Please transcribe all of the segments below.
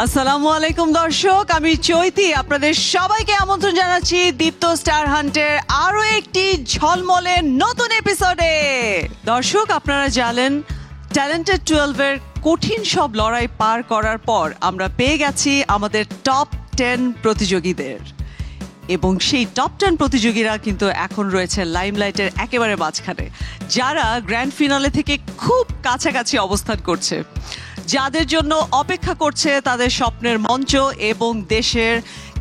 আসসালামু আলাইকুম দর্শক, আমি চৈতি আপনাদের সবাইকে আমন্ত্রণ জানাচ্ছি দীপ্ত স্টার হান্টের আরো একটি ঝলমলে নতুন এপিসোডে। দর্শক, আপনারা জানেন ট্যালেন্টেড 12 এর কঠিন সব লড়াই পার করার পর আমরা পেয়ে গেছি আমাদের টপ 10 প্রতিযোগীদের, এবং সেই টপ 10 প্রতিযোগীরা কিন্তু এখন রয়েছে লাইমলাইটের একেবারে মাঝখানে, যারা গ্র্যান্ড ফিনালে থেকে খুব কাছাকাছি অবস্থান করছে, যাদের জন্য অপেক্ষা করছে তাদের স্বপ্নের মঞ্চ এবং দেশের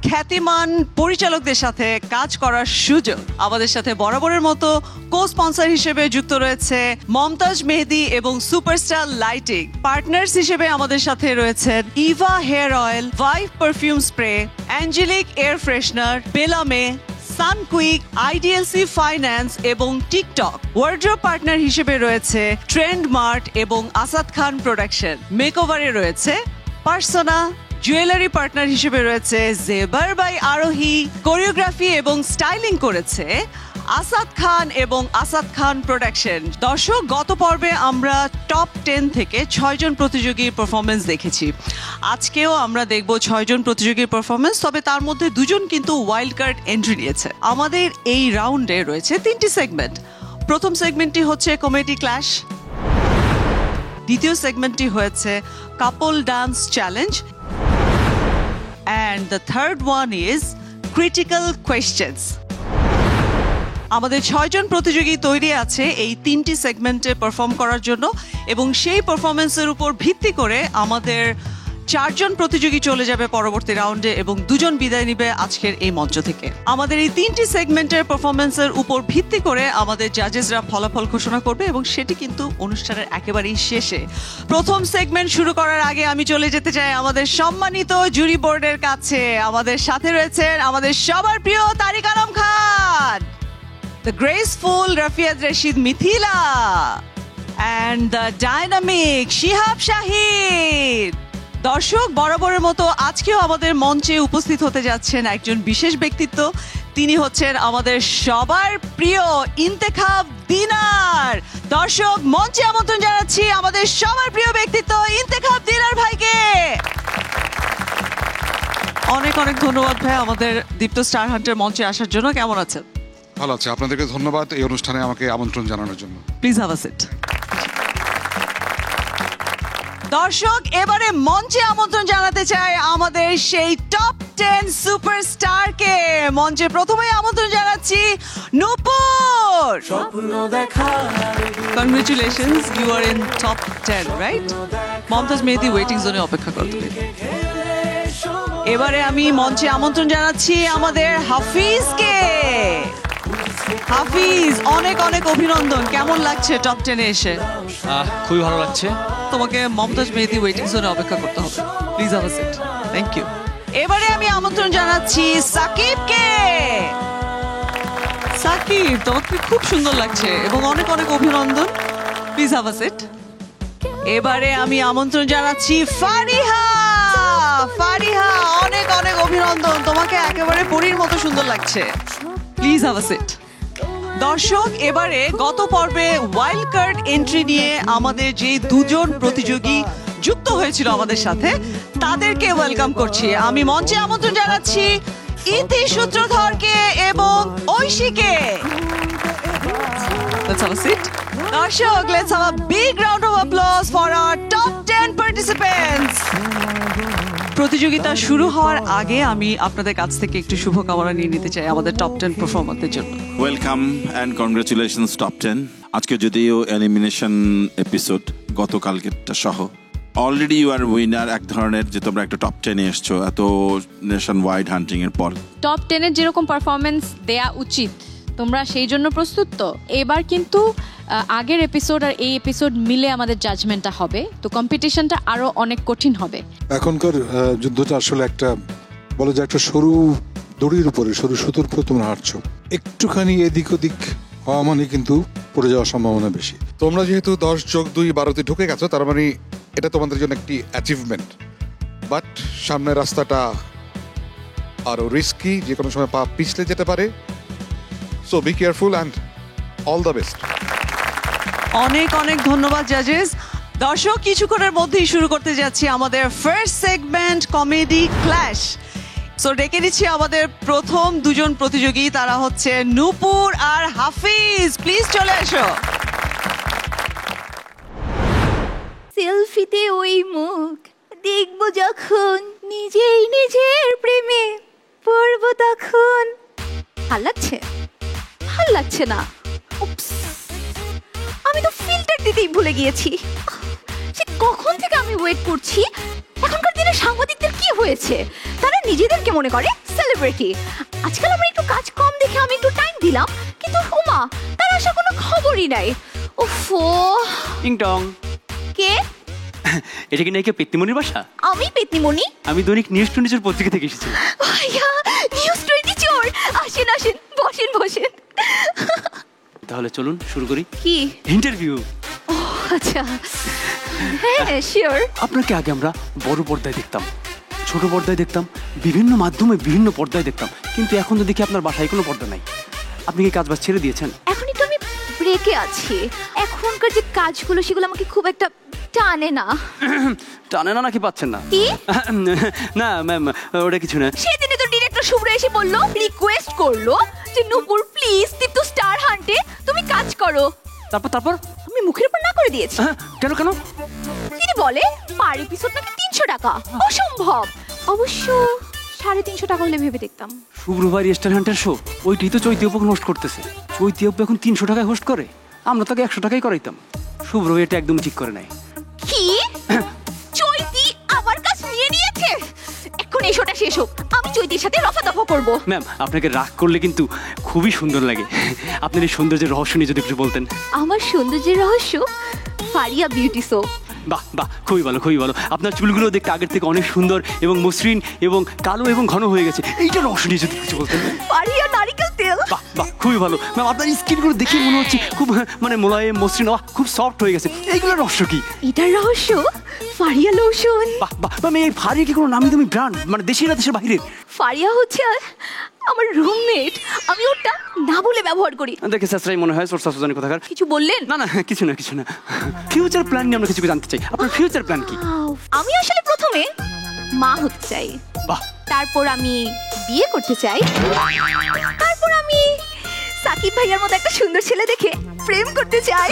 খ্যাতিমান পরিচালকদের সাথে কাজ করার সুযোগ। আমাদের সাথে বরাবরের মতো কো স্পন্সর হিসেবে যুক্ত রয়েছে মমতাজ মেহেদি এবং সুপারস্টার লাইটিং। পার্টনার্স হিসেবে আমাদের সাথে রয়েছেন Eva hair oil, Vibe perfume spray, Angelic air freshener, বেলামে, সানকুইক, আইডিএলসি ফাইন্যান্স এবং টিকটক। ওয়ার্ড্রোব পার্টনার হিসেবে রয়েছে ট্রেন্ড মার্ট এবং আসাদ খান প্রোডাকশন। মেকওভারে রয়েছে পার্সোনা। জুয়েলারি পার্টনার হিসেবে রয়েছে জেবার বাই আরোহী। কোরিওগ্রাফি এবং স্টাইলিং করেছে আসাদ খান এবং আসাদ খান প্রোডাকশন। দর্শক, গত পর্বে আমরা টপ 10 থেকে 6 জন প্রতিযোগীর পারফরমেন্স দেখেছি। আজকেও আমরা দেখব 6 জন প্রতিযোগীর পারফরমেন্স, তবে তার মধ্যে 2 জন কিন্তু ওয়াইল্ড কার্ড এন্ট্রি নিয়েছে। আমাদের এই রাউন্ডে রয়েছে 3টি সেগমেন্ট। প্রথম সেগমেন্টটি হচ্ছে কমেডি ক্ল্যাশ, দ্বিতীয় সেগমেন্টটি হয়েছে couple dance challenge, and the third one is critical questions. আমাদের 6 জন প্রতিযোগী তৈরি আছে এই 3টি সেগমেন্টে পারফর্ম করার জন্য, এবং সেই পারফরমেন্সের উপর ভিত্তি করে আমাদের 4 জন প্রতিযোগী চলে যাবে পরবর্তী রাউন্ডে এবং 2 জন বিদায় নিবে আজকের এই মঞ্চ থেকে। আমাদের এই 3টি সেগমেন্টের পারফরমেন্সের উপর ভিত্তি করে আমাদের জাজেসরা ফলাফল ঘোষণা করবে, এবং সেটি কিন্তু অনুষ্ঠানের একেবারেই শেষে। প্রথম সেগমেন্ট শুরু করার আগে আমি চলে যেতে চাই আমাদের সম্মানিত জুরি বোর্ডের কাছে। আমাদের সাথে রয়েছেন আমাদের সবার প্রিয় তারিক Alam Khan, the graceful Rafiat Rashid Mithila, and the dynamic Shihab Shahid. দর্শক, বরাবরের মতো আজকেও আমাদের মঞ্চে উপস্থিত হতে যাচ্ছেন একজন বিশেষ ব্যক্তিত্ব। তিনি হচ্ছেন আমাদের সবার প্রিয় ইন্তেখাব দিনার। দর্শক, মঞ্চে আমন্ত্রণ জানাচ্ছি আমাদের সবার প্রিয় ব্যক্তিত্ব ইন্তেখাব দিনার ভাইকে। অনেক অনেক ধন্যবাদ ভাই আমাদের দীপ্ত স্টার হান্টের মঞ্চে আসার জন্য। কেমন আছেন? ভালো আছে, আপনাদেরকে ধন্যবাদ এই অনুষ্ঠানে আমাকে আমন্ত্রণ জানানোর জন্য। Please have a seat. দর্শক, এবারে মঞ্চে আমন্ত্রণ জানাতে চাই আমাদের সেই টপ 10 সুপারস্টারকে। মঞ্চে প্রথমেই আমন্ত্রণ জানাচ্ছি Nupur. Congratulations, you are in top 10, right? Momtaz Mehedi waiting জোনে অপেক্ষা করতে। এবারে আমি মঞ্চে আমন্ত্রণ জানাচ্ছি আমাদের হাফিজকে। হাফিজ, অনেক অনেক অভিনন্দন। কেমন লাগছে টপ 10-এ এসে? খুবই ভালো লাগছে। তোমাকে মমতাজ মেহেদি ওয়েটিং জোনে অপেক্ষা করতে হবে। Please have a seat. Thank you. এবারে আমি আমন্ত্রণ জানাচ্ছি সাকিবকে। সাকিব, তোমাকে খুব সুন্দর লাগছে এবং অনেক অনেক অভিনন্দন। Please have a seat. এবারে আমি আমন্ত্রণ জানাচ্ছি ফারিহা। ফারিহা, অনেক অনেক অভিনন্দন, তোমাকে একেবারে পরীর মতো সুন্দর লাগছে। Please have a seat. দর্শক, এবারে গত পর্বে ওয়াইল্ড কার্ড এন্ট্রি নিয়ে আমাদের যে 2 জন প্রতিযোগী যুক্ত হয়েছিল আমাদের সাথে, তাদেরকে ওয়েলকাম করছি। আমি মঞ্চে আমন্ত্রণ জানাচ্ছি ইতি সূত্রধরকে এবং ঐশীকে। Let's have a seat. দর্শক, let's have a big round of applause for our top 10 participants. প্রতিযোগিতা শুরু হওয়ার আগে আমি আপনাদের কাছ থেকে একটু শুভকামনা নিয়ে নিতে চাই আমাদের টপ 10 পারফর্মারদের জন্য। Welcome and congratulations top 10। আজকে যদিও এলিমিনেশন এপিসোড গতকালকেরটা সহ, অলরেডি ইউ আর উইনার। এক ধরনের যে তোমরা একটা টপ 10-এ এসছো এত নেশন ওয়াইড হান্টিং এর পর। টপ 10-এর যেরকম পারফরমেন্স দেয়া উচিত, তোমরা সেই জন্য প্রস্তুত তো? এবার কিন্তু আগের এপিসোড আর এই এপিসোড মিলে আমাদের জাজমেন্টটা হবে, তো কম্পিটিশনটা আরো অনেক কঠিন হবে। এখনকার যুদ্ধটা আসলে একটা বলা যায় একটা সরু দড়ির উপরে, সরু সুতোর উপরে তোমরা হাঁটছো। একটুখানি এদিক ওদিক হওয়া মানে কিন্তু পড়ে যাওয়ার সম্ভাবনা বেশি। তোমরা যেহেতু 10 যোগ 2 12-তে ঢুকে গেছো, তার মানে এটা তোমাদের জন্য একটি অ্যাচিভমেন্ট। বাট সামনের রাস্তাটা আরো রিস্কি, যে কোনো সময় পা পিছলে যেতে পারে। So be careful and all the best. অনেক অনেক ধন্যবাদ জাজেস। দর্শক কিছুক্ষণের মধ্যেই শুরু করতে যাচ্ছি আমাদের first segment comedy clash. So ডেকে নিচ্ছি আমাদের প্রথম দুজন প্রতিযোগী, তারা হচ্ছে নূপুর আর হাফিজ। প্লিজ চলে এসো। সেলফিতে ওই মুখ দেখবো যখন, নিজেই নিজের প্রেমে পড়বো তখন। ভাল লাগছে? ভাল লাগছে না। উপস, আমি তো ফিল্টার দিতেই ভুলে গিয়েছি। সে কখন থেকে আমি ওয়েট করছি। এখনকার দিনে সাংবাদিকদের কি হয়েছে, তারা নিজেদেরকে মনে করে সেলিব্রিটি। আজকাল আমার একটু কাজ কম দেখে আমি একটু টাইম দিলাম, কিন্তু ওমা, তার আসা কোনো খবরই নাই। ওফো, টিং টং। কে? এটা কি নাকি পেত্নিমণির বাসা? আমি পেতনিমণি। আমি দৈনিক নিউজ 24 পত্রিকা থেকে এসেছি। ভাইয়া, নিউজ 24। আসেন আসেন, বসেন বসেন। তাহলে চলুন শুরু করি। কি ইন্টারভিউ? ও আচ্ছা, হ্যাঁ শিওর। আপনাকে আগে আমরা বড় পর্দায় দেখতাম, ছোট পর্দায় দেখতাম, বিভিন্ন মাধ্যমে বিভিন্ন পর্দায় দেখতাম, কিন্তু এখন তো দেখি আপনার বাসায় কোনো পর্দা নাই। আপনি কি কাজ বাজ ছেড়ে দিয়েছেন? এখনই তো আমি ব্রেকে আছি। এখনকার যে কাজগুলো সেগুলো আমাকে খুব একটা টানে না। টানে না নাকি পাচ্ছেন না? কি? না ম্যাম, ওটা কিছু না। সেদিনে তো ডিরেক্টর শুভ্র এসে বললো, রিকোয়েস্ট করলো যে নূপুর প্লিজ দীপ্ত স্টার হান্টে তুমি কাজ করো। তারপর আমি মুখের উপর না করে দিয়েছি। কেন? তিনি বলে পার এপিসোড নাকি 300 টাকা। অসম্ভব। অবশ্য 350 টাকা হলে ভেবে দেখতাম। শুক্রবার স্টার হান্টার শো, ওইটাই তো চৈতি অপু হোস্ট করতেছে। চৈতি অপু এখন 300 টাকায় হোস্ট করে, আমরা তাকে 100 টাকায় করাইতাম। শুভ্র এটা একদম ঠিক করে নাই। কি? চৈতি আবার কাজ নিয়ে নিয়েছে? এখন এই শোটা শেষ হোক, আমি চৈতির সাথে রফাদফা করব। ম্যাম, আপনাকে রাগ করলে কিন্তু খুবই সুন্দর লাগে। আপনার এই সৌন্দর্যের রহস্য নিয়ে যদি একটু বলতেন। আমার সৌন্দর্যের রহস্য ফারিয়া বিউটি সোপ। বাহ, খুবই ভালো। আপনার চুলগুলো দেখতে আগের থেকে অনেক সুন্দর এবং মসৃণ এবং কালো এবং ঘন হয়ে গেছে। এইটা রহস্য নিয়ে যদি কিছু বলতেন। ফারিয়া নারিকেল তেল। বাহ, খুবই ভালো ম্যাম। আপনার স্কিনগুলো দেখে মনে হচ্ছে খুব মানে মোলায়েম, মসৃণ, খুব সফট হয়ে গেছে। এইগুলোর রহস্য কি? এটার রহস্য ফারিয়া লোশন। বাহ, ম্যাম, এই ফারিয়া কি কোনো নামি দামি ব্র্যান্ড, মানে দেশি না দেশের বাইরে? ফারিয়া হচ্ছে আমার রুমমেট, আমি ওটা না বলে ব্যবহার করি। দেখে স্যাসরাই মনে হয়, সোর্স সুজানি কোথাকার। কিছু বললেন? না, কিছু না। ফিউচার প্ল্যান নিয়ে আমরা কিছু জানতে চাই। আপনার ফিউচার প্ল্যান কি? আমি আসলে প্রথমে মা হতে চাই, বাহ। তারপর আমি বিয়ে করতে চাই, তারপর আমি সাকিব ভাইয়ার মতো একটা সুন্দর ছেলে দেখে প্রেম করতে চাই,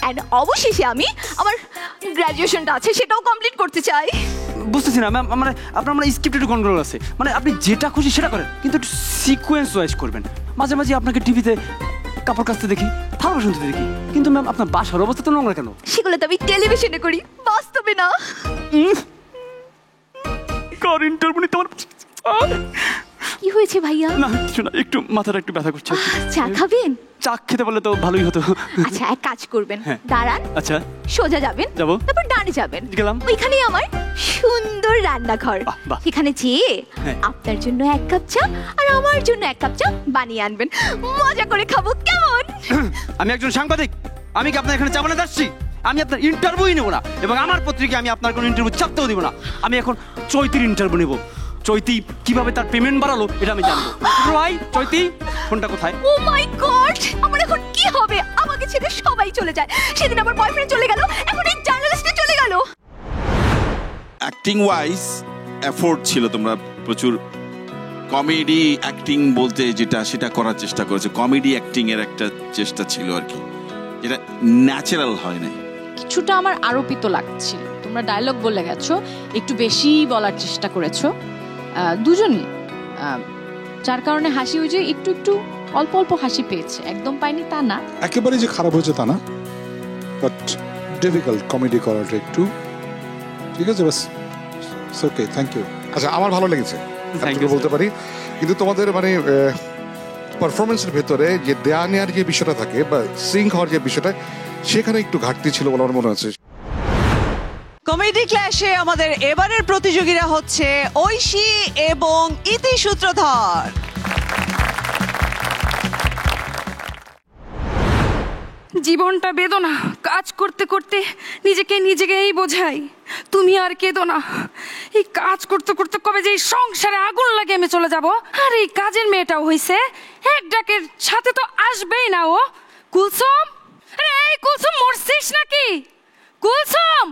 এন্ড অবশেষে আমি আমার গ্র্যাজুয়েশনটা আছে সেটাও কমপ্লিট করতে চাই। বুঝতেছি না ম্যাম, আপনার স্ক্রিপ্টেড কন্ট্রোল আছে, মানে আপনি যেটা খুশি সেটা করেন, কিন্তু একটু সিকোয়েন্স ওয়াইজ করবেন। মাঝে আপনাকে টিভিতে কাপড় কাচতে দেখি, থালা শুনতে দেখি, কিন্তু ম্যাম আপনার বাসার অবস্থা তো নোংরা কেন? সেগুলো তো আমি টেলিভিশনে করি, বাস্তবে না। কি হয়েছে ভাইয়া? না কিছু না, একটু মাথাটা একটু ব্যথা করছে। চা খাবেন? চা খেতে বললে তো ভালোই হতো। আচ্ছা, এক কাজ করবেন, হ্যাঁ। দাঁড়ান, আচ্ছা, সোজা যাবেন, যাবো। তারপর ডানে যাবেন, গেলাম। ওইখানেই আমার সুন্দর রান্নাঘর। বাহ। সেখানে যেয়ে হ্যাঁ। আপনার জন্য 1 কাপ চা আর আমার জন্য 1 কাপ চা বানিয়ে আনবেন, মজা করে খাবো, কেমন? আমি একজন সাংবাদিক, আমি কি আপনার এখানে চা বানাতে আসছি? আমি আপনার ইন্টারভিউ নেবো না, এবং আমার পত্রিকায় আমি আপনার কোনো ইন্টারভিউ চাপতেও দিব না। আমি এখন চৈতির ইন্টারভিউ নেবো। চৈতি কিভাবে তার পেমেন্ট বাড়ালো এটা আমি জানবো। ভাই, চৈতি ফোনটা কোথায়? ও মাই গড, আমার এখন কি হবে? আমাকে ছেড়ে সবাই চলে যায়। সেদিন আমার বয়ফ্রেন্ড চলে গেল, এখন এই জার্নালিস্টে চলে গেল। অ্যাক্টিং ওয়াইজ এফোর্ট ছিল, তোমরা প্রচুর কমেডি অ্যাক্টিং বলতে যেটা সেটা করার চেষ্টা করেছো। কমেডি অ্যাক্টিং এর একটা চেষ্টা ছিল আর কি, যেটা ন্যাচারাল হয় নাই। কিছুটা আমার আরোপিত লাগছিল। তোমরা ডায়লগ বলে গেছো, একটু বেশি বলার চেষ্টা করেছো দুজনই, যার কারণে হাসি ওই যে একটু অল্প হাসি পেয়েছে, একদম পাইনি তা না। একেবারে যে খারাপ হয়েছে তা না, বাট ডিফিকাল্ট কমেডি করাটা একটু। ঠিক আছে, বাস ওকে, থ্যাংক ইউ। আচ্ছা, আমার ভালো লেগেছে, Thank you, বলতে sir. পারি, কিন্তু তোমাদের মানে পারফরমেন্সের ভেতরে যে দেয়া নেওয়ার যে বিষয়টা থাকে বা সিঙ্ক হওয়ার যে বিষয়টা, সেখানে একটু ঘাটতি ছিল বলে আমার মনে হচ্ছে। কমেডি ক্ল্যাশে আমাদের এবারের প্রতিযোগীরা হচ্ছে ঐশী এবং ইতি সূত্রধর। জীবনটা বেদনা, কাজ করতে করতে নিজেকেই বোঝাই। তুমি আর কেঁদো না, এই কাজ করতে করতে কবে যে এই সংসারে আগুন লাগে আমি চলে যাব। আর এই কাজের মেয়েটাও হইছে, এক ডাকের সাথে তো আসবেই না ও। কুলসুম, আরে এই কুলসুম, মরছিস নাকি? কুলসুম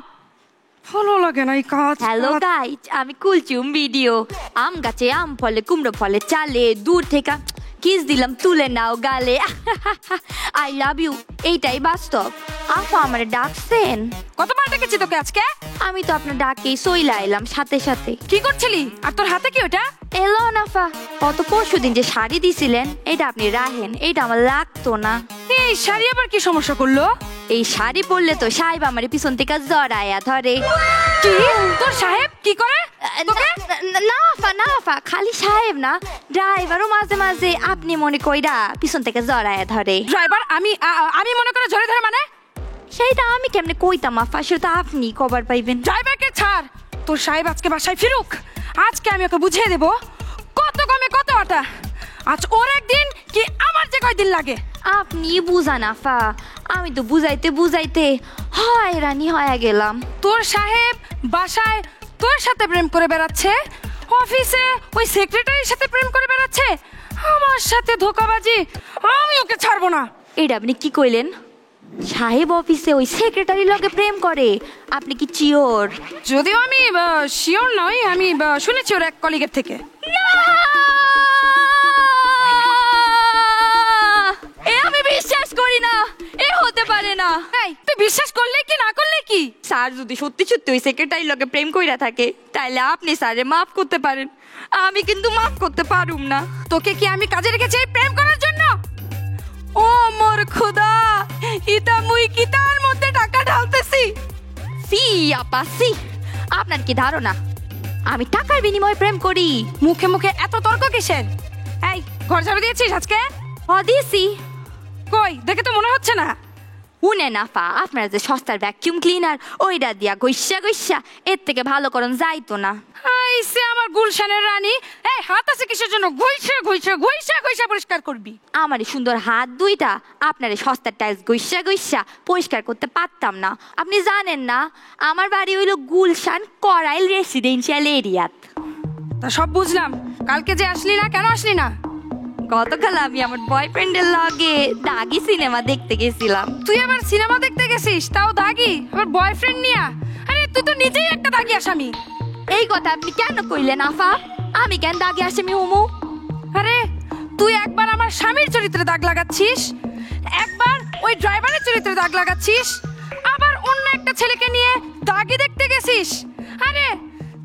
ভালো লাগে না এই কাজ। হ্যালো গাইজ, আমি কুলচুম ভিডিও। আম গাছে আম ফলে, কুমড়ো ফলে চালে, দূর থেকে কিস দিলাম তুলে নাও গালে। আই লাভ ইউ, এইটাই বাস্তব। আপা আমার ডাকছেন? কতবার ডেকেছি তোকে আজকে? আমি তো আপনার ডাকেই সইলা এলাম সাথে সাথে। কি করছিলি? আর তোর হাতে কি ওটা? এলো নাফা, কত পরশুদিন যে শাড়ি দিছিলেন, এটা আপনি রাখেন, এটা আমার লাগতো না। এই শাড়ি আবার কি সমস্যা করলো? এই শাড়ি পরলে তো সাহেব আমার পিছন থেকে জড়ায়া ধরে। কি তোর সাহেব কি করে তোকে? না আফা, না আফা, খালি সাহেব না, ড্রাইভারও মাঝে মাঝে আপনি মনে কইরা পিছন থেকে জড়ায়া ধরে। ড্রাইভার আমি মনে করে জড়ে ধরে মানে? সেইটা আমি কেমনে কইতাম আফা, সেটা আপনি কবার পাইবেন। ড্রাইভারকে ছাড়, তোর সাহেব আজকে বাসায় ফিরুক, আজকে আমি ওকে বুঝিয়ে দেব কত কমে কত আটা। আজ ওর একদিন কি আমার যে কয়দিন লাগে। আপনি বুঝান আফা, আমি তো বুঝাইতে বুঝাইতে হয়রানি হয়ে গেলাম। তোর সাহেব বাসায় তোর সাথে প্রেম করে বেড়াচ্ছে, অফিসে ওই সেক্রেটারির সাথে প্রেম করে বেড়াচ্ছে, আমার সাথে ধোঁকাবাজি, আমি ওকে ছাড়বো না। এটা আপনি কি কইলেন? সাহেব অফিসে ওই সেক্রেটারির লগে প্রেম করে? আপনি কি চিওর? যদিও আমি শিওর নই, আমি শুনেছি ওর এক কলিগের থেকে। এ আমি বিশ্বাস করি না, এ হতে পারে না। এই তুই বিশ্বাস করলে কি না করলে কি? স্যার যদি সত্যি সত্যি ওই সেক্রেটারির লগে প্রেম কইরা থাকে, তাইলে আপনি স্যারে মাফ করতে পারেন, আমি কিন্তু মাফ করতে পারুম না। তোকে কি আমি কাজে রেখেছি এই প্রেম করার জন্য? ও মোর খোদা, ইতা মুই কি তার মধ্যে টাকা ঢালতেছি? সি আপা সি, আপনার কি ধারণা আমি টাকার বিনিময়ে প্রেম করি? মুখে মুখে এত তর্ক কিসের? এই ঘর ঝাড়ু দিয়েছিস আজকে? দিয়েছি। কই দেখে তো মনে হচ্ছে না। উনে নাফা, আপনার যে সস্তার ভ্যাকিউম ক্লিনার, ওইটা দিয়া গৈসা গৈসা এর থেকে ভালো করন যাইতো না। আইসে আমার গুলশানের রানী, এই হাত আছে কিসের জন্য? ঘইসা ঘইসা ঘইসা ঘইসা পরিষ্কার করবি। আমার এই সুন্দর হাত দুইটা আপনার এই সস্তার টাইলস গৈসা গৈসা পরিষ্কার করতে পারতাম না। আপনি জানেন না, আমার বাড়ি হইল গুলশান করাইল রেসিডেন্সিয়াল এরিয়াত। তা সব বুঝলাম, কালকে যে আসলি না, কেন আসলি না? গতকাল আমি আমার বয়ফ্রেন্ডের লগে দাগি সিনেমা দেখতে গেছিলাম। তুই আবার সিনেমা দেখতে গেছিস, তাও দাগি, আবার বয়ফ্রেন্ড নিয়া? আরে তুই তো নিজেই একটা দাগি আসামি। এই কথা আপনি কেন কইলেন আফা? আমি কেন দাগি আসামি হমু? আরে তুই একবার আমার স্বামীর চরিত্রে দাগ লাগাচ্ছিস, একবার ওই ড্রাইভারের চরিত্রে দাগ লাগাচ্ছিস, আবার অন্য একটা ছেলেকে নিয়ে দাগি দেখতে গেছিস। আরে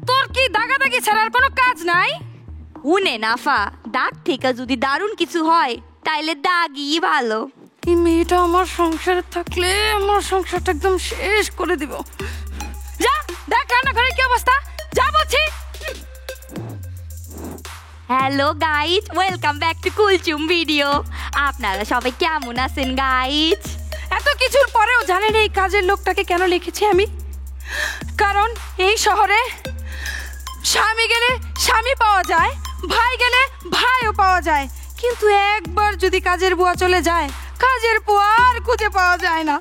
তোর কি দাগাদাগি ছাড়ার কোনো কাজ নাই? উনে নাফা, দাগ থেকে যদি দারুণ কিছু হয় তাইলে দাগই ভালো। এই মেয়েটা আমার সংসারে থাকলে আমার সংসারটা একদম শেষ করে দিব। যা দেখ রান্নাঘরের কি অবস্থা, যা বলছি। Hello guys, welcome back two Kulsum video. আপনারা সবাই কেমন আছেন গাইজ? এত কিছুর পরেও জানেন এই কাজের লোকটাকে কেন লিখেছি আমি? কারণ এই শহরে স্বামী গেলে স্বামী পাওয়া যায়, ভাই গেলে ভাইও পাওয়া যায়, কিন্তু একবার যদি কাজের বুয়া চলে যায়, কাজের বুয়া আর খুঁজে পাওয়া যায় না।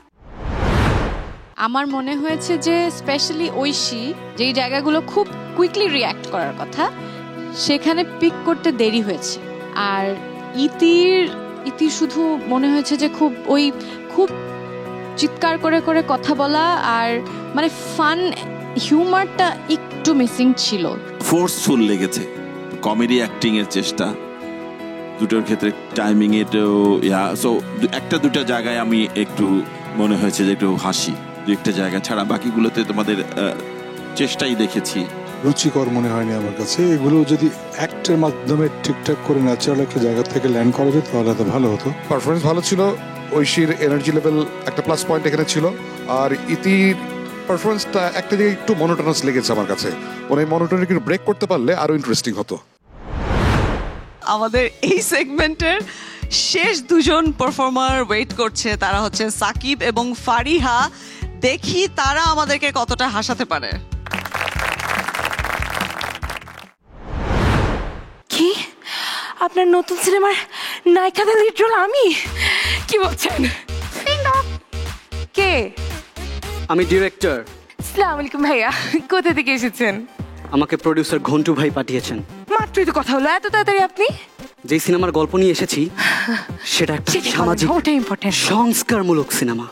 আমার মনে হয়েছে যে স্পেশালি ঐশী যেই জায়গাগুলো খুব কুইকলি রিয়্যাক্ট করার কথা, সেখানে পিক করতে দেরি হয়েছে। আর ইতি শুধু মনে হয়েছে যে খুব চিৎকার করে করে কথা বলা, আর মানে ফান হিউমারটা একটু মিসিং ছিল। ফোর্সফুল লেগেছে, কমেডি অ্যাক্টিং এর চেষ্টা দুটোর ক্ষেত্রে, টাইমিং এটাও সো একটা দুটা জায়গায় আমি একটু মনে হয়েছে যে একটু হাসি, দু একটা জায়গা ছাড়া বাকিগুলোতে তোমাদের চেষ্টাই দেখেছি। রুচিকর মনে হয়নি আমার কাছে। এগুলো যদি অ্যাক্টের মাধ্যমে ঠিকঠাক করে ন্যাচারাল একটা জায়গা থেকে ল্যান্ড করা যেত তাহলে তো ভালো হতো। পারফরমেন্স ভালো ছিল, ঐশীর এনার্জি লেভেল একটা প্লাস পয়েন্ট এখানে ছিল, আর ইতির পারফরমেন্সটা একটা জায়গায় একটু মনোটোনাস লেগেছে আমার কাছে। ওই মনোটোনিক ব্রেক করতে পারলে আরো ইন্টারেস্টিং হতো। আমাদের এই সেগমেন্টের শেষ দুজন পারফর্মার ওয়েট করছে, তারা হচ্ছে সাকিব এবং ফারিহা। দেখি তারা আমাদেরকে কতটা হাসাতে পারে। কি আপনার নতুন সিনেমার নায়িকাদের লিড রোল আমি? কি বলছেন? কে? আমি ডিরেক্টর। আসসালামু আলাইকুম ভাইয়া, কোথা থেকে এসেছেন? আমাকে প্রডিউসার ঘন্টু ভাই পাঠিয়েছেন। মাত্রই তো কথা হলো, এত তাড়াতাড়ি আপনি? যে সিনেমার গল্প নিয়ে এসেছি সেটা একটা সামাজিক ওটা ইম্পর্টেন্ট। সংস্কারমূলক সিনেমা।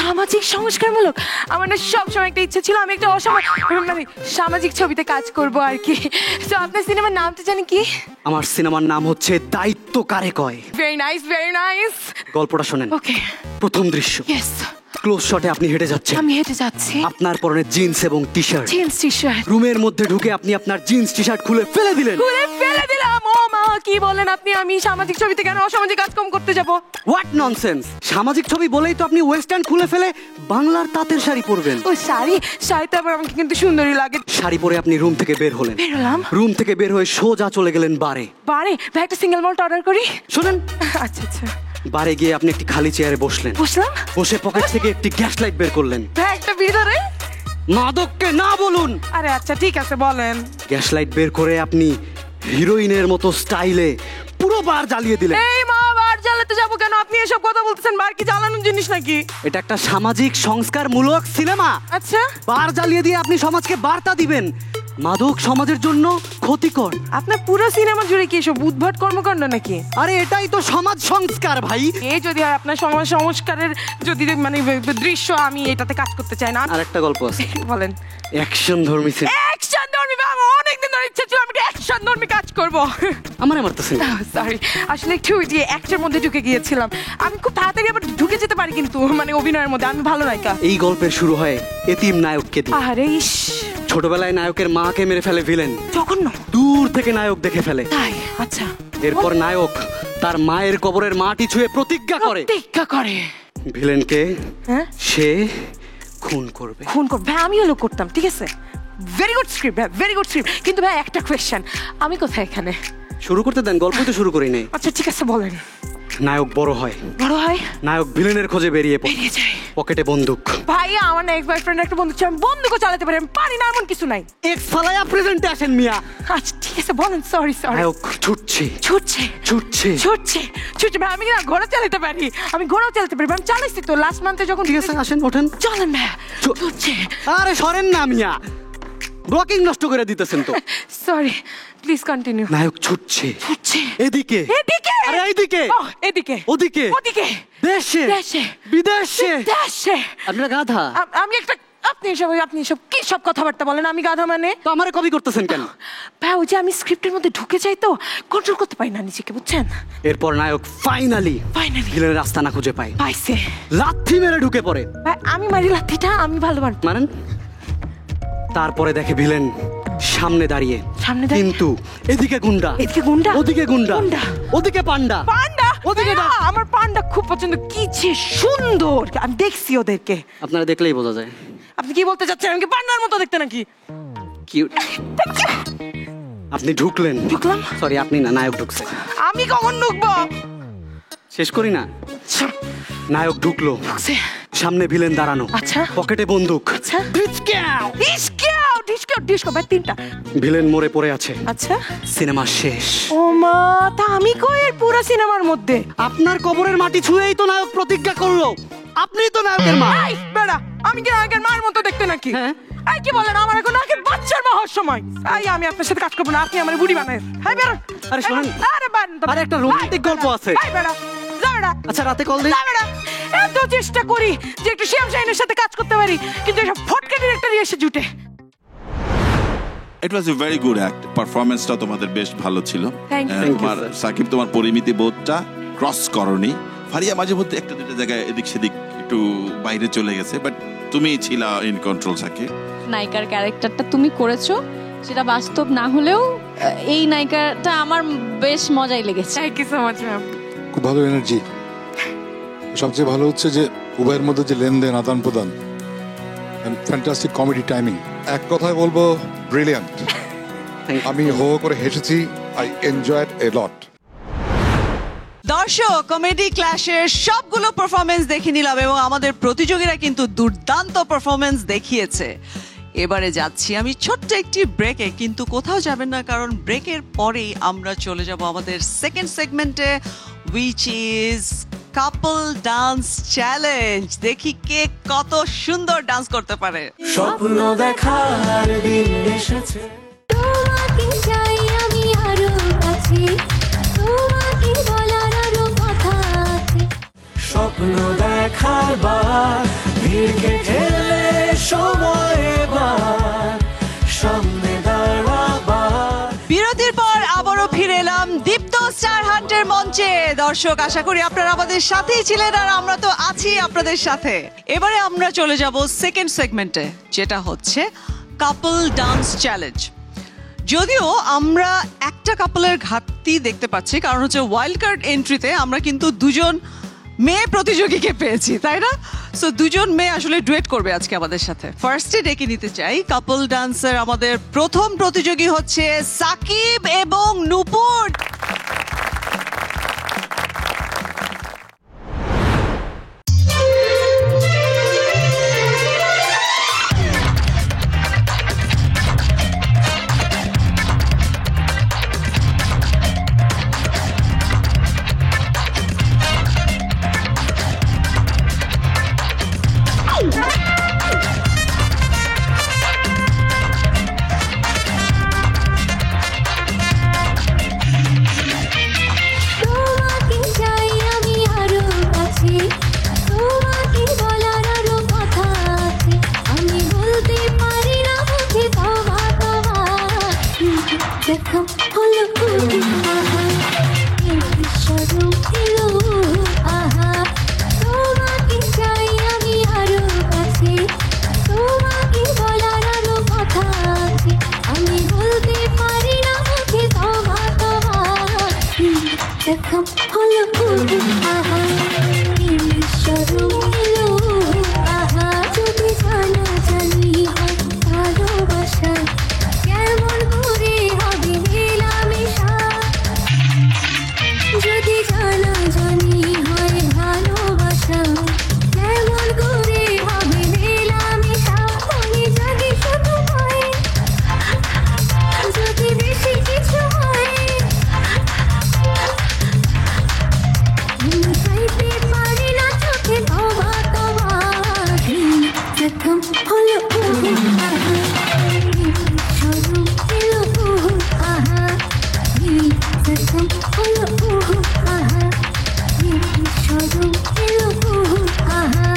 সামাজিক সংস্কারমূলক, আমার না সবসময় একটা ইচ্ছা ছিল আমি একটা মানে সামাজিক ছবিতে কাজ করব আর কি। তো আপনার সিনেমার নামটা জানি কি? আমার সিনেমার নাম হচ্ছে দায়িত্ব কারে কয়। Very nice, very nice. গল্পটা শোনেন। ওকে। প্রথম দৃশ্য, ইয়েস। ক্লোজ শটে আপনি হেঁটে যাচ্ছেন, আমি হেঁটে যাচ্ছি, আপনার পরনে জিন্স এবং T shirt. Jeans T shirt. রুমের মধ্যে ঢুকে আপনি আপনার জিন্স টি শার্ট খুলে ফেলে দিলেন। খুলে ফেলে দিলাম। ও মা, কি বলেন আপনি? আমি সামাজিক ছবিতে কেন অসামাজিক কাজকর্ম করতে যাব? What nonsense! সামাজিক ছবি বলেই তো আপনি ওয়েস্টার্ন খুলে ফেলে বাংলার তাঁতের শাড়ি পরবেন। ও শাড়িতে আবার আমাকে কিন্তু সুন্দরী লাগে। শাড়ি পরে আপনি রুম থেকে বের হলেন। বেরোলাম। রুম থেকে বের হয়ে সোজা চলে গেলেন বারে। বারে? ভাই একটা সিঙ্গেল মল্ট অর্ডার করি। শোনেন, আচ্ছা আচ্ছা। বারে গিয়ে আপনি একটি খালি চেয়ারে বসলেন। বসলাম। বসে পকেট থেকে একটি গ্যাস লাইট বের করলেন। ভাই একটা ভিতরে মাদককে না বলুন। আরে আচ্ছা ঠিক আছে, বলেন। গ্যাস লাইট বের করে আপনি হিরোইনের মতো স্টাইলে পুরো বার জ্বালিয়ে দিলেন। এই মা, বার জ্বালাতে যাবো কেন? আপনি এসব কথা বলতেছেন, বার কি জ্বালানোর জিনিস নাকি? এটা একটা সামাজিক সংস্কারমূলক সিনেমা। আচ্ছা, বার জ্বালিয়ে দিয়ে আপনি সমাজকে বার্তা দিবেন মাদক সমাজের জন্য ক্ষতিকর। আপনার পুরো সিনেমা জুড়ে কি এসব উদ্ভট কর্মকাণ্ড নাকি? আরে এটাই তো সমাজ সংস্কার ভাই। এই যদি হয় আপনার সমাজ সংস্কারের যদি মানে দৃশ্য, আমি এটাতে কাজ করতে চাই না। আর একটা গল্প আছে। বলেন। অ্যাকশন ধর্মী সিনেমা। অ্যাকশন ধর্মী? আমার অনেকদিন ধরে ইচ্ছা ছিল আমি অ্যাকশন ধর্মী কাজ করব। আমার মারতেছেন। সরি, আসলে একটু যে অ্যাক্টের মধ্যে ঢুকে গিয়েছিলাম। আমি খুব তাড়াতাড়ি আবার ঢুকে যেতে পারি কিন্তু মানে অভিনয়ের মধ্যে আমি ভালো নায়িকা। এই গল্পের শুরু হয় এতিম নায়ককে দিয়ে। আরে ইস, ছোটবেলায় নায়কের মাকে মেরে ফেলে ভিলেন। জঘন্য। দূর থেকে নায়ক দেখে ফেলে। তাই? আচ্ছা। এরপর নায়ক তার মায়ের কবরের মাটি ছুঁয়ে প্রতিজ্ঞা করে। প্রতিজ্ঞা করে ভিলেনকে হ্যাঁ সে খুন করবে। খুন করবে? ভাই আমিও লোক করতাম, ঠিক আছে। ভেরি গুড স্ক্রিপ্ট ভাই, ভেরি গুড স্ক্রিপ্ট। কিন্তু ভাই একটা কোয়েশ্চেন, আমি কোথায় এখানে? শুরু করতে দেন, গল্পই তো শুরু করি নাই। আচ্ছা ঠিক আছে, বলেন। নায়ক বড় হয়। বড় হয়? নায়ক ভিলেনের খোঁজে বেরিয়ে যায়। পকেটে বন্দুক। ভাই আমার এক্স বয়ফ্রেন্ড একটা বন্ধু ছিল, আমি বন্দুকও চালাতে পারি, আমি পারি না এমন কিছু নাই। এক্স ফালায়া প্রেজেন্টে আসেন মিয়া। আচ্ছা ঠিক আছে, বলেন। Sorry sorry. নায়ক ছুটছে ছুটছে ছুটছে ছুটছে ছুটছে। ভাই আমি না ঘোড়া চালাতে পারি, আমি ঘোড়াও চালাতে পারি, আমি চালাইছি তো লাস্ট মান্থে যখন। ঠিক আছে, আসেন ওঠেন। চলেন ভাই। ছুটছে। আরে সরেন না মিয়া, ব্লকিং নষ্ট করে দিতেছেন তো। Sorry, please continue. নায়ক ছুটছে ছুটছে এদিকে এদিকে। আরে এইদিকে এদিকে ওদিকে ওদিকে দেশে দেশে বিদেশে। দেশে। আপনারা গাধা। আমি একটা আপনি সব কি সব কথাবার্তা বলেন? আমি গাধা মানে? তো আমারে কপি করতেছেন কেন? ভাই ওই যে আমি স্ক্রিপ্টের মধ্যে ঢুকে যাই তো কন্ট্রোল করতে পারি না নিজেকে, বুঝছেন? এরপর নায়ক ফাইনালি ভিলেনের রাস্তা না খুঁজে পায়। পাইছে। লাথি মেরে ঢুকে পড়ে। ভাই আমি মারি লাথিটা, আমি ভালো মারি। মানেন? তারপরে দেখে ভিলেন সামনে দাঁড়িয়ে, কিন্তু এদিকে গুন্ডা, এদিকে গুন্ডা, ওদিকে গুন্ডা, ওদিকে পান্ডা। পান্ডা? ওদিকে না। আমার পান্ডা খুব পছন্দ, কি যে সুন্দর, আমি দেখছি ওদেরকে। আপনারা দেখলেই বোঝা যায়। আপনি কি বলতে চাচ্ছেন? আমি কি পান্ডার মতো দেখতে নাকি? কিউট। আপনি ঢুকলেন। ঢুকলাম? সরি, আপনি না, নায়ক ঢুকছে। আমি কখন ঢুকবো? শেষ করি না। নায়ক ঢুকলো, ঢুকছে। সামনে ভিলেন দাঁড়ানো, আচ্ছা। পকেটে বন্দুক। আচ্ছা। ডিসকাউ ডিসকাউ ডিসকাউ ডিসকাউ। ভাই তিনটা। ভিলেন মরে পড়ে আছে। আচ্ছা। সিনেমা শেষ। ও মা, তা আমি কই এর পুরো সিনেমার মধ্যে? আপনার কবরের মাটি ছুঁয়েই তো নায়ক প্রতিজ্ঞা করলো। আপনিই তো নায়কের মা। এই বেড়া, আমি কি নায়কের মার মতো দেখতে নাকি? হ্যাঁ। এই কি বলেন? আমার এখন নায়কের বাচ্চার মা হওয়ার সময়। এই আমি আপনার সাথে কাজ করবো না, আপনি আমার বুড়ি বানায়। হ্যাঁ বেড়া। আরে শোনেন, আরে বান তো। আরে একটা রোমান্টিক গল্প আছে। এই বেড়া, যা বেড়া। আচ্ছা রাতে কল দিই। যা বেড়া। এত চেষ্টা করি যে একটু শ্যাম শাহিনের সাথে কাজ করতে পারি, কিন্তু এসব ফটকে ডিরেক্টর এসে জুটে। ইট ওয়াজ এ ভেরি গুড অ্যাক্ট। পারফরমেন্সটা তোমাদের বেশ ভালো ছিল। Thank you. তোমার সাকিব, তোমার পরিমিতি বোধটা ক্রস করনি। ফারিয়া মাঝে মধ্যে একটা দুটো জায়গায় এদিক সেদিক একটু বাইরে চলে গেছে, বাট তুমি ছিলা ইন কন্ট্রোল। সাকিব, নায়িকার ক্যারেক্টারটা তুমি করেছো, সেটা বাস্তব না হলেও এই নায়িকাটা আমার বেশ মজাই লেগেছে। Thank you so much ma'am. খুব ভালো এনার্জি। সবচেয়ে ভালো হচ্ছে যে উভয়ের মধ্যে যে লেনদেন, আদান প্রদান, ফ্যান্টাস্টিক কমেডি টাইমিং। এক কথায় বলবো ব্রিলিয়ান্ট। আমি হো করে হেসেছি। আই এনজয়েড এ লট। দর্শক, কমেডি ক্ল্যাশের সবগুলো পারফরমেন্স দেখে নিলাম এবং আমাদের প্রতিযোগীরা কিন্তু দুর্দান্ত পারফরমেন্স দেখিয়েছে। এবারে যাচ্ছি আমি ছোট্ট একটি ব্রেকে, কিন্তু কোথাও যাবেন না, কারণ ব্রেকের পরেই আমরা চলে যাব আমাদের সেকেন্ড সেগমেন্টে, which is couple dance challenge. দেখি কে কত সুন্দর ডান্স করতে পারে। স্বপ্ন দেখার দিন এসেছে, তোমাকে চাই আমি আরো কাছে, তোমাকে বলার আরো কথা আছে। স্বপ্ন দেখার বার, ভিড়কে ঠেলে সময় এবার সামনে দাঁড়াবার। বিরতির পর আবারও ফিরে এলাম দীপ্ত স্টার হান্টের মঞ্চে। দর্শক, আশা করি আপনারা আমাদের সাথেই ছিলেন আর আমরা তো আছি আপনাদের সাথে। এবারে আমরা চলে যাব সেকেন্ড সেগমেন্টে, যেটা হচ্ছে কাপল ডান্স চ্যালেঞ্জ। যদিও আমরা একটা কাপলের ঘাটতি দেখতে পাচ্ছি, কারণ হচ্ছে ওয়াইল্ড কার্ড এন্ট্রিতে আমরা কিন্তু দুজন মেয়ে প্রতিযোগীকে পেয়েছি, তাই না? সো দুজন মেয়ে আসলে ডুয়েট করবে আজকে আমাদের সাথে। ফার্স্টে ডেকে নিতে চাই কাপল ডান্সের আমাদের প্রথম প্রতিযোগী হচ্ছে সাকিব এবং নূপুর। তোমাকে চাই আমি আরো কাছে, তোমাকে বলার আরো কথা আছে, আমি বলতে পারি না মুখে তোমা তোমা। দেখা হলো আহা, সরু এলো আহা। তোমাকে চাই আমি আরো কাছে, তোমাকে বলার আরো কথা আছে, আমি বলতে পারি না মুখে তোমা তোমা। দেখা হলো আহা, সরু এলো আহা। যদি জানা জানি হয় ভালোবাসা, কেমন করে হবে মেলামেশা। যদি জানা জানি হয় ভালোবাসা, কেমন করে হবে মেলামেশা। মনে জাগে শুধু হয়, যদি বেশি কিছু হয়, চাইতে পারি না চোখে তোমা তোমা। দেখা হলো আহা, সরু এলো আহা। দেখা হলো আহা, সরু এলো আহা।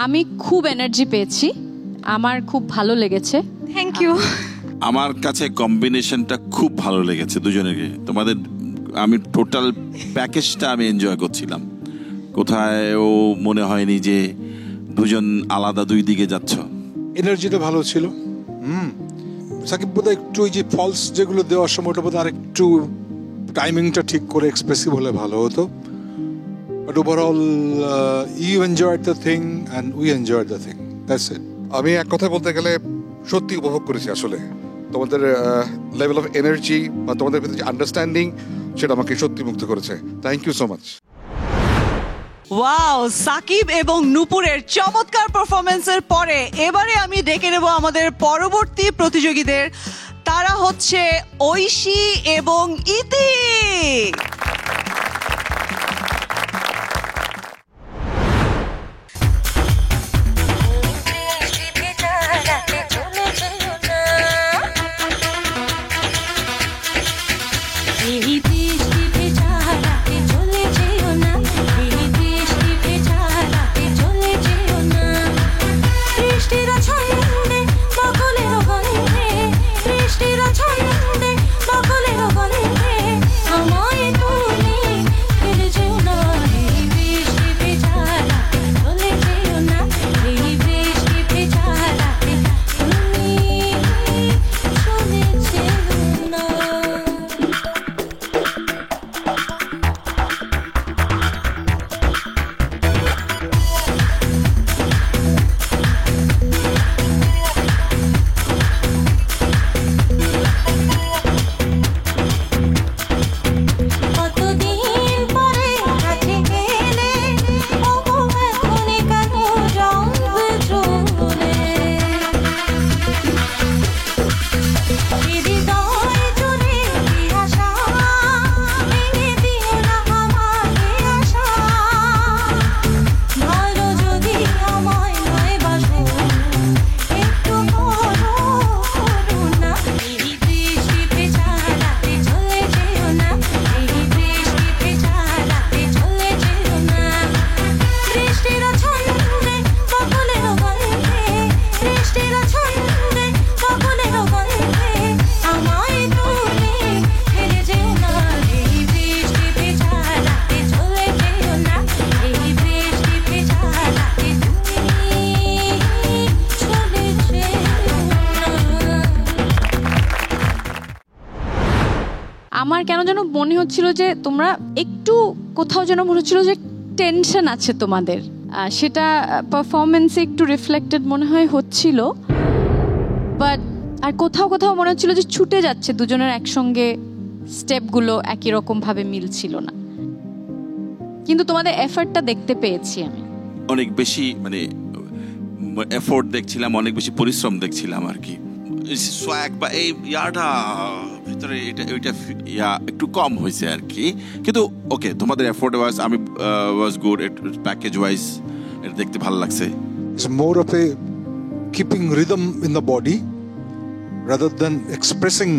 আমি খুব এনার্জি পেয়েছি, আমার খুব ভালো লেগেছে। Thank you. আমার কাছে কম্বিনেশনটা খুব ভালো লেগেছে দুজনেরকে। তোমাদের আমি টোটাল প্যাকেজটা আমি এনজয় করছিলাম। কোথায়ও মনে হয়নি যে দুজন আলাদা দুই দিকে যাচ্ছ। এনার্জিটা ভালো ছিল। সাকিব বোধহয় একটু ওই যে ফলস যেগুলো দেওয়ার সময় ওটা বোধহয় আরেকটু টাইমিংটা ঠিক করে এক্সপ্রেসিভ হলে ভালো হতো। But overall you enjoyed the thing and we enjoyed the thing, that's it. আমি এক কথা বলতে গেলে সত্যি উপভোগ করেছি আসলে তোমাদের লেভেল অফ এনার্জি বা তোমাদের ভিতরে যে আন্ডারস্ট্যান্ডিং, সেটা আমাকে সত্যি মুগ্ধ করেছে। Thank you so much. Wow, Sakib এবং নূপুরের চমৎকার পারফরমেন্সের পরে এবারে আমি ডেকে নেব আমাদের পরবর্তী প্রতিযোগীদের। তারা হচ্ছে ঐশী এবং ইতি। বৃষ্টির ছন্দে বকুলের গন্ধে আমায় হচ্ছিল যে তোমরা একটু কোথাও যেন মনে হচ্ছিল যে টেনশন আছে তোমাদের, সেটা পারফরমেন্সে একটু রিফ্লেক্টেড মনে হয় হচ্ছিল। বাট আর কোথাও কোথাও মনে হচ্ছিল যে ছুটে যাচ্ছে দুজনের একসঙ্গে, স্টেপগুলো একই রকম ভাবে মিলছিল না, কিন্তু তোমাদের এফর্টটা দেখতে পেয়েছি আমি। অনেক বেশি মানে এফোর্ট দেখছিলাম, অনেক বেশি পরিশ্রম দেখছিলাম আর কি। সোয়াগ বা এই ইয়াটা ভিতরে এটা একটু কম হয়েছে আর কি, কিন্তু ওকে তোমাদের effort was good, package wise এটা দেখতে ভালো লাগছে। It's more of a keeping rhythm in the body rather than expressing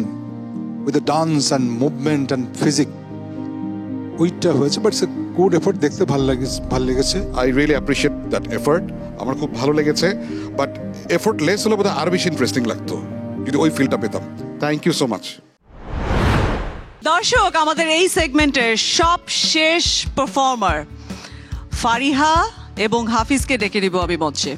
with the dance and movement and physics. ওইটা হয়েছে, but it's a good effort, দেখতে ভালো লেগেছে। I really appreciate that effort, আমার খুব ভালো লেগেছে। বাট এফোর্ট লেস হলে বোধহয় আরো বেশি ইন্টারেস্টিং লাগতো যদি ওই ফিলটা পেতাম। Thank you so much. দর্শক, আমাদের এই সেগমেন্টের সব শেষ পারফর্মার ফারিহা এবং হাফিজকে ডেকে নিব আমি মঞ্চে।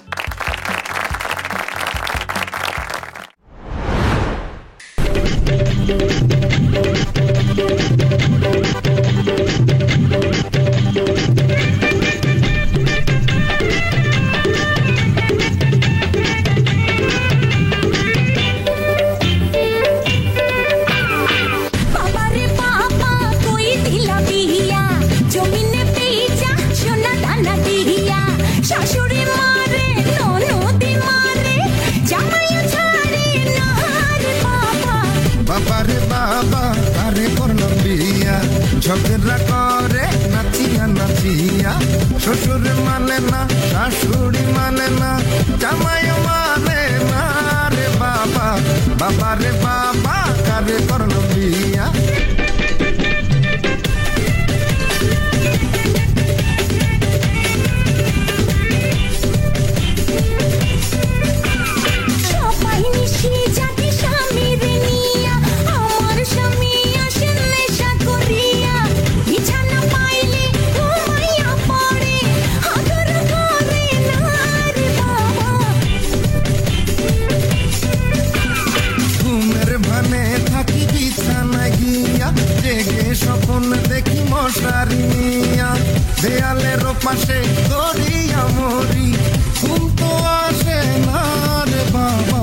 ঝগড়া করে নাচিয়া নাচিয়া, শ্বশুর মানে না, শাশুড়ি মানে না, জামাই মানে না রে বাবা, বাবা রে বাবা কারে করল বিয়া। স্বপ্ন দেখি মশারি নিয়া, দেয়ালের পাশে দড়িয়া মরি, ঘুম তো আসে না রে বাবা,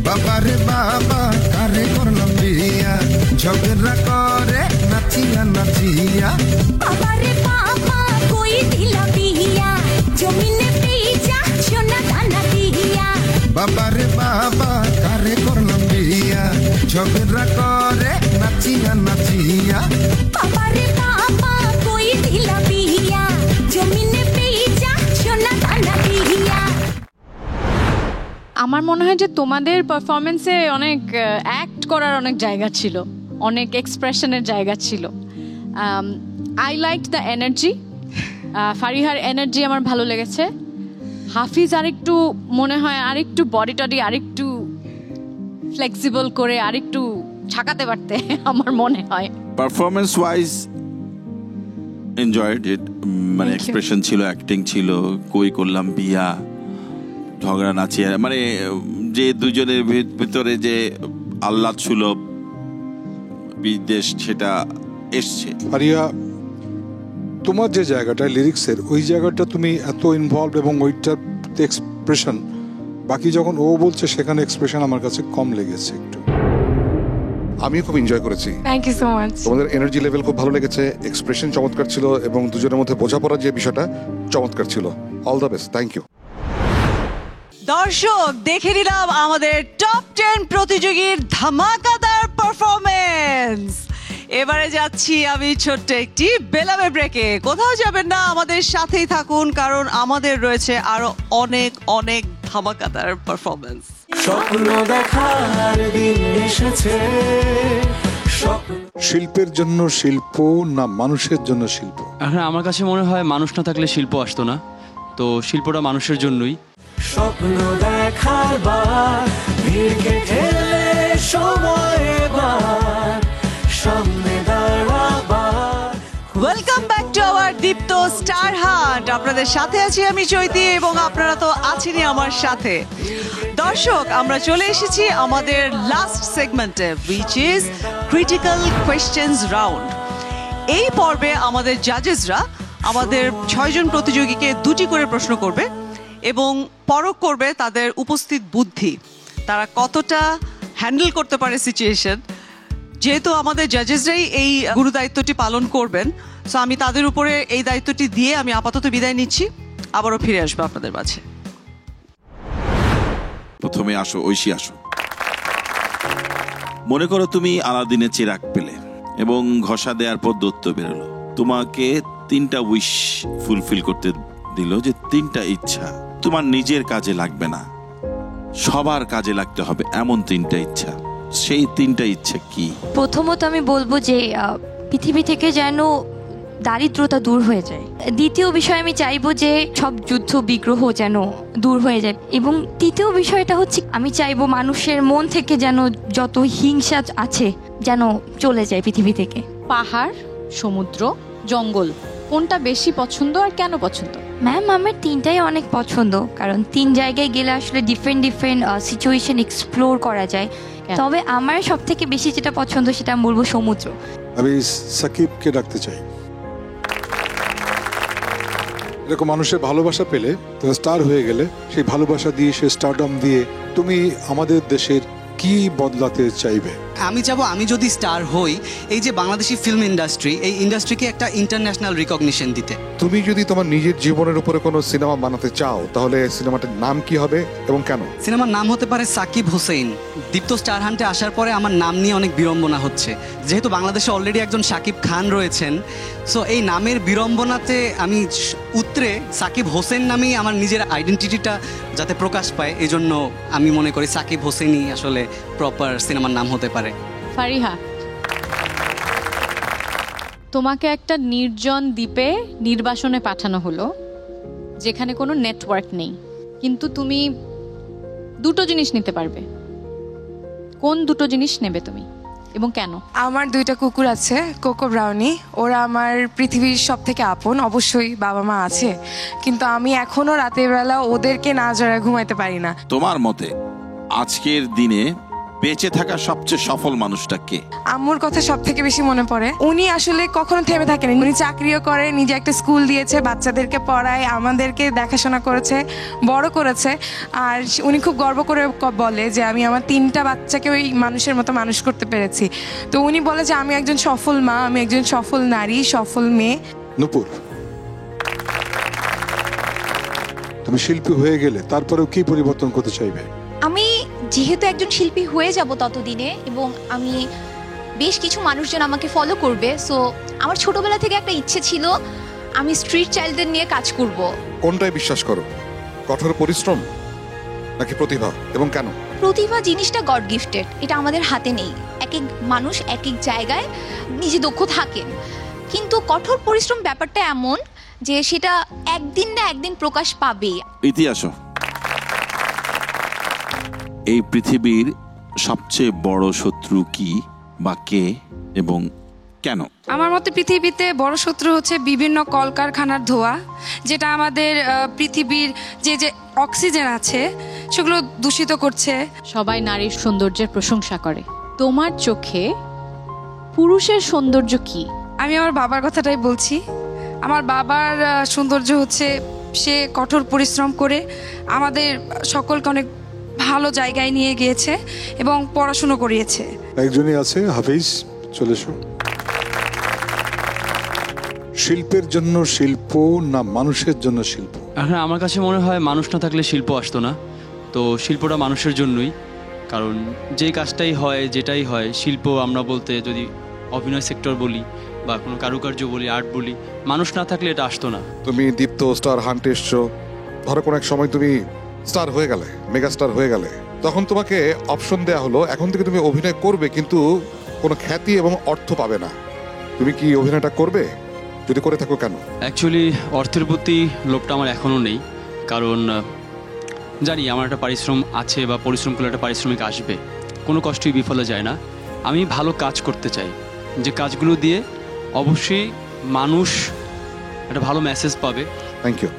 বাবা রে বাবা কারে করলাম বিয়া। ঝগড়া করে নাচিয়া নাচিয়া, বাবা রে বাবা কই দিলা বিয়া, জমিনে পেইচা সোনা দানা দিয়া, বাবা রে বাবা কারে করলাম বিয়া। ঝগড়া করে নাচিয়া নাচিয়া, বাবা রে বাবা কই দিলা বিয়া, জমিনে পেইচা সোনা দানা দিয়া। আমার মনে হয় যে তোমাদের পারফরমেন্সে অনেক অ্যাক্ট করার অনেক জায়গা ছিল, অনেক এক্সপ্রেশনের জায়গা ছিল। আই লাইক দ্য এনার্জি, ফারিহার এনার্জি আমার ভালো লেগেছে। হাফিজ আরেকটু মনে হয় আরেকটু বডি টডি আরেকটু ফ্লেক্সিবল করে আরেকটু ছাকাতে পারতে আমার মনে হয়। পারফরমেন্স ওয়াইজ এনজয়েড ইট, মানে এক্সপ্রেশন ছিল, অ্যাক্টিং ছিল, কই করলাম বিয়া, ঝগড়া নাচিয়ে, মানে যে দুজনের ভিতরে যে আহ্লাদ সুলভ বিদেশ সেটা এসছে। ফারিয়া, তোমার যে জায়গাটা লিরিক্সের, ওই জায়গাটা তুমি এত ইনভলভ এবং ওইটার এক্সপ্রেশন, বাকি যখন ও বলছে সেখানে এক্সপ্রেশন আমার কাছে কম লেগেছে একটু। আমি খুব এনজয় করেছি। Thank you so much. তোমাদের এনার্জি লেভেল খুব ভালো লেগেছে, এক্সপ্রেশন চমৎকার ছিল এবং দুজনের মধ্যে বোঝাপড়ার যে বিষয়টা চমৎকার ছিল। All the best, thank you. দর্শক, দেখে নিলাম আমাদের টপ 10 প্রতিযোগীর ধামাকাদার পারফরমেন্স। এবারে যাচ্ছি আমি ছোট্ট একটি বেলাবে ব্রেকে। কোথাও যাবেন না, আমাদের সাথেই থাকুন, কারণ আমাদের রয়েছে আরো অনেক অনেক ধামাকাদার পারফরমেন্স। স্বপ্ন দেখার দিন এসেছে। শিল্পের জন্য শিল্প না মানুষের জন্য শিল্প? হ্যাঁ, আমার কাছে মনে হয় মানুষ না থাকলে শিল্প আসতো না, তো শিল্পটা মানুষের জন্যই। স্বপ্ন দেখার বার, ভিড়কে ঠেলে সময় এবার সামনে দাঁড়াবার। Welcome back to our Deepto star hunt. আপনাদের সাথে আছি আমি চৈতি এবং আপনারা তো আছেনই আমার সাথে। দর্শক, আমরা চলে এসেছি আমাদের লাস্ট সেগমেন্টে, which is critical questions round. এই পর্বে আমাদের জাজেসরা আমাদের 6 জন প্রতিযোগীকে 2টি করে প্রশ্ন করবে এবং পরখ করবে তাদের উপস্থিত বুদ্ধি, তারা কতটা হ্যান্ডেল করতে পারে সিচুয়েশন। যেহেতু আমাদের জাজেসরাই এই গুরু দায়িত্বটি পালন করবেন, সো আমি তাদের উপরে এই দায়িত্বটি দিয়ে আমি আপাতত বিদায় নিচ্ছি। আবারও ফিরে আসবো আপনাদের মাঝে। প্রথমে আসো, ঐশী আসো। মনে করো তুমি আলাদিনের চিরাগ পেলে এবং ঘষা দেওয়ার পর দৈত্য বেরোলো, তোমাকে 3টা উইশ ফুলফিল করতে দিল, যে 3টা ইচ্ছা তোমার নিজের কাজে লাগবে না, সবার কাজে লাগতে হবে, এমন 3টা ইচ্ছা। সেই 3টা ইচ্ছা কি? প্রথমত আমি বলবো যে পৃথিবী থেকে যেন দারিদ্রতা দূর হয়ে যায়। দ্বিতীয় বিষয় আমি চাইবো যে সব যুদ্ধ বিগ্রহ যেন দূর হয়ে যায়। এবং তৃতীয় বিষয়টা হচ্ছে আমি চাইবো মানুষের মন থেকে যেন যত হিংসা আছে যেন চলে যায় পৃথিবী থেকে। পাহাড়, সমুদ্র, জঙ্গল, কোনটা বেশি পছন্দ আর কেন পছন্দ? ম্যাম আমার 3টাই অনেক পছন্দ, কারণ 3 জায়গায় গেলে আসলে ডিফারেন্ট সিচুয়েশন এক্সপ্লোর করা যায়। তবে আমার সব থেকে বেশি যেটা পছন্দ সেটা আমি বলবো সমুদ্র। আমি সাকিবকে ডাকতে চাই। এরকম মানুষের ভালোবাসা পেলে, তুমি স্টার হয়ে গেলে, সেই ভালোবাসা দিয়ে, সে স্টারডম দিয়ে তুমি আমাদের দেশের কি বদলাতে চাইবে? আমি চাবো আমি যদি স্টার হই, এই যে বাংলাদেশি ফিল্ম ইন্ডাস্ট্রি, এই ইন্ডাস্ট্রিকে একটা ইন্টারন্যাশনাল রিকগনিশন দিতে। তুমি যদি তোমার নিজের জীবনের উপরে কোনো সিনেমা বানাতে চাও, তাহলে সিনেমাটার নাম কি হবে এবং কেন? সিনেমার নাম হতে পারে সাকিব হোসেন। দীপ্ত স্টার হান্টে আসার পরে আমার নাম নিয়ে অনেক বিড়ম্বনা হচ্ছে, যেহেতু বাংলাদেশে অলরেডি একজন সাকিব খান রয়েছেন। সো এই নামের বিড়ম্বনাতে আমি উত্তরে সাকিব হোসেন নামেই আমার নিজের আইডেন্টিটিটা যাতে প্রকাশ পায়, এই জন্য আমি মনে করি সাকিব হোসেনই আসলে প্রপার সিনেমার নাম হতে পারে। ফারিহা, তোমাকে একটা নির্জন দ্বীপে নির্বাসনে পাঠানো হলো, যেখানে কোনো নেটওয়ার্ক নেই, কিন্তু তুমি 2টো জিনিস নিতে পারবে। কোন 2টো জিনিস নেবে তুমি এবং কেন? আমার 2টা কুকুর আছে, কোকো ব্রাউনি। ওরা আমার পৃথিবীর সব থেকে আপন। অবশ্যই বাবা মা আছে, কিন্তু আমি এখনো রাতের বেলা ওদেরকে না জড়ায় ঘুমাইতে পারি না। তোমার মতে আজকের দিনে বেঁচে থাকা সবচেয়ে সফল মানুষটা কে? আম্মুর কথা সব থেকে বেশি মনে পড়ে। উনি আসলে কখনো থেমে থাকেন, উনি চাকরিও করে, নিজে একটা স্কুল দিয়েছে, বাচ্চাদেরকে পড়ায়, আমাদেরকে দেখাশোনা করেছে, বড় করেছে। আর উনি খুব গর্ব করে বলে যে আমি আমার 3টা বাচ্চাকে ওই মানুষের মতো মানুষ করতে পেরেছি। তো উনি বলে যে আমি একজন সফল মা, আমি একজন সফল নারী, সফল মেয়ে। নূপুর, তুমি শিল্পী হয়ে গেলে তারপরেও কি পরিবর্তন করতে চাইবে? আমি যেহেতু একজন শিল্পী হয়ে যাব ততদিনে, এবং আমি বেশ কিছু মানুষজন আমাকে ফলো করবে, সো আমার ছোটবেলা থেকে একটা ইচ্ছে ছিল আমি স্ট্রিট চাইল্ডদের নিয়ে কাজ করব। কোনটায় বিশ্বাস করো, কঠোর পরিশ্রম নাকি প্রতিভা, এবং কেন? প্রতিভা জিনিসটা গড গিফটেড, এটা আমাদের হাতে নেই। এক এক মানুষ এক এক জায়গায় নিজে দক্ষ থাকেন, কিন্তু কঠোর পরিশ্রম ব্যাপারটা এমন যে সেটা একদিন না একদিন প্রকাশ পাবে। ইতিহাস, এই পৃথিবীর সবচেয়ে বড় শত্রু কি বা কে এবং কেন? আমার মতে পৃথিবীতে বড় শত্রু হচ্ছে বিভিন্ন কলকারখানার ধোঁয়া, যেটা আমাদের পৃথিবীর যে যে অক্সিজেন আছে সেগুলো দূষিত করছে। সবাই নারীর সৌন্দর্যের প্রশংসা করে, তোমার চোখে পুরুষের সৌন্দর্য কি? আমি আমার বাবার কথাটাই বলছি। আমার বাবার সৌন্দর্য হচ্ছে সে কঠোর পরিশ্রম করে আমাদের সকলকে অনেক ভালো জায়গায় নিয়ে গিয়েছে এবং পড়াশুনো করিয়েছে। একজনই আছে, হাফিজ, চলে এসো। শিল্পের জন্য শিল্প না মানুষের জন্য শিল্প? হ্যাঁ, আমার কাছে মনে হয় মানুষ না থাকলে শিল্প আসতো না। তো শিল্পটা মানুষের জন্যই, কারণ যে কাজটাই হয়, যেটাই হয়, শিল্প আমরা বলতে যদি অভিনয় সেক্টর বলি বা কোনো কারুকার্য বলি, আর্ট বলি, মানুষ না থাকলে এটা আসতো না। তুমি দীপ্ত স্টার হান্টে এসছো, ধরো কোনো এক সময় তুমি স্টার হয়ে গেলে, মেগা স্টার হয়ে গেলে, তখন তোমাকে অপশন দেয়া হলো এখন থেকে তুমি অভিনয় করবে, কিন্তু কোনো খ্যাতি এবং অর্থ পাবে না। তুমি কি অভিনয়টা করবে? যদি করে থাকো কেন? অ্যাকচুয়ালি অর্থের প্রতি লোভটা আমার এখনও নেই, কারণ জানি আমার একটা পরিশ্রম আছে বা পরিশ্রম করলে একটা পারিশ্রমিক আসবে, কোনো কষ্টই বিফলে যায় না। আমি ভালো কাজ করতে চাই, যে কাজগুলো দিয়ে অবশ্যই মানুষ একটা ভালো মেসেজ পাবে। Thank you.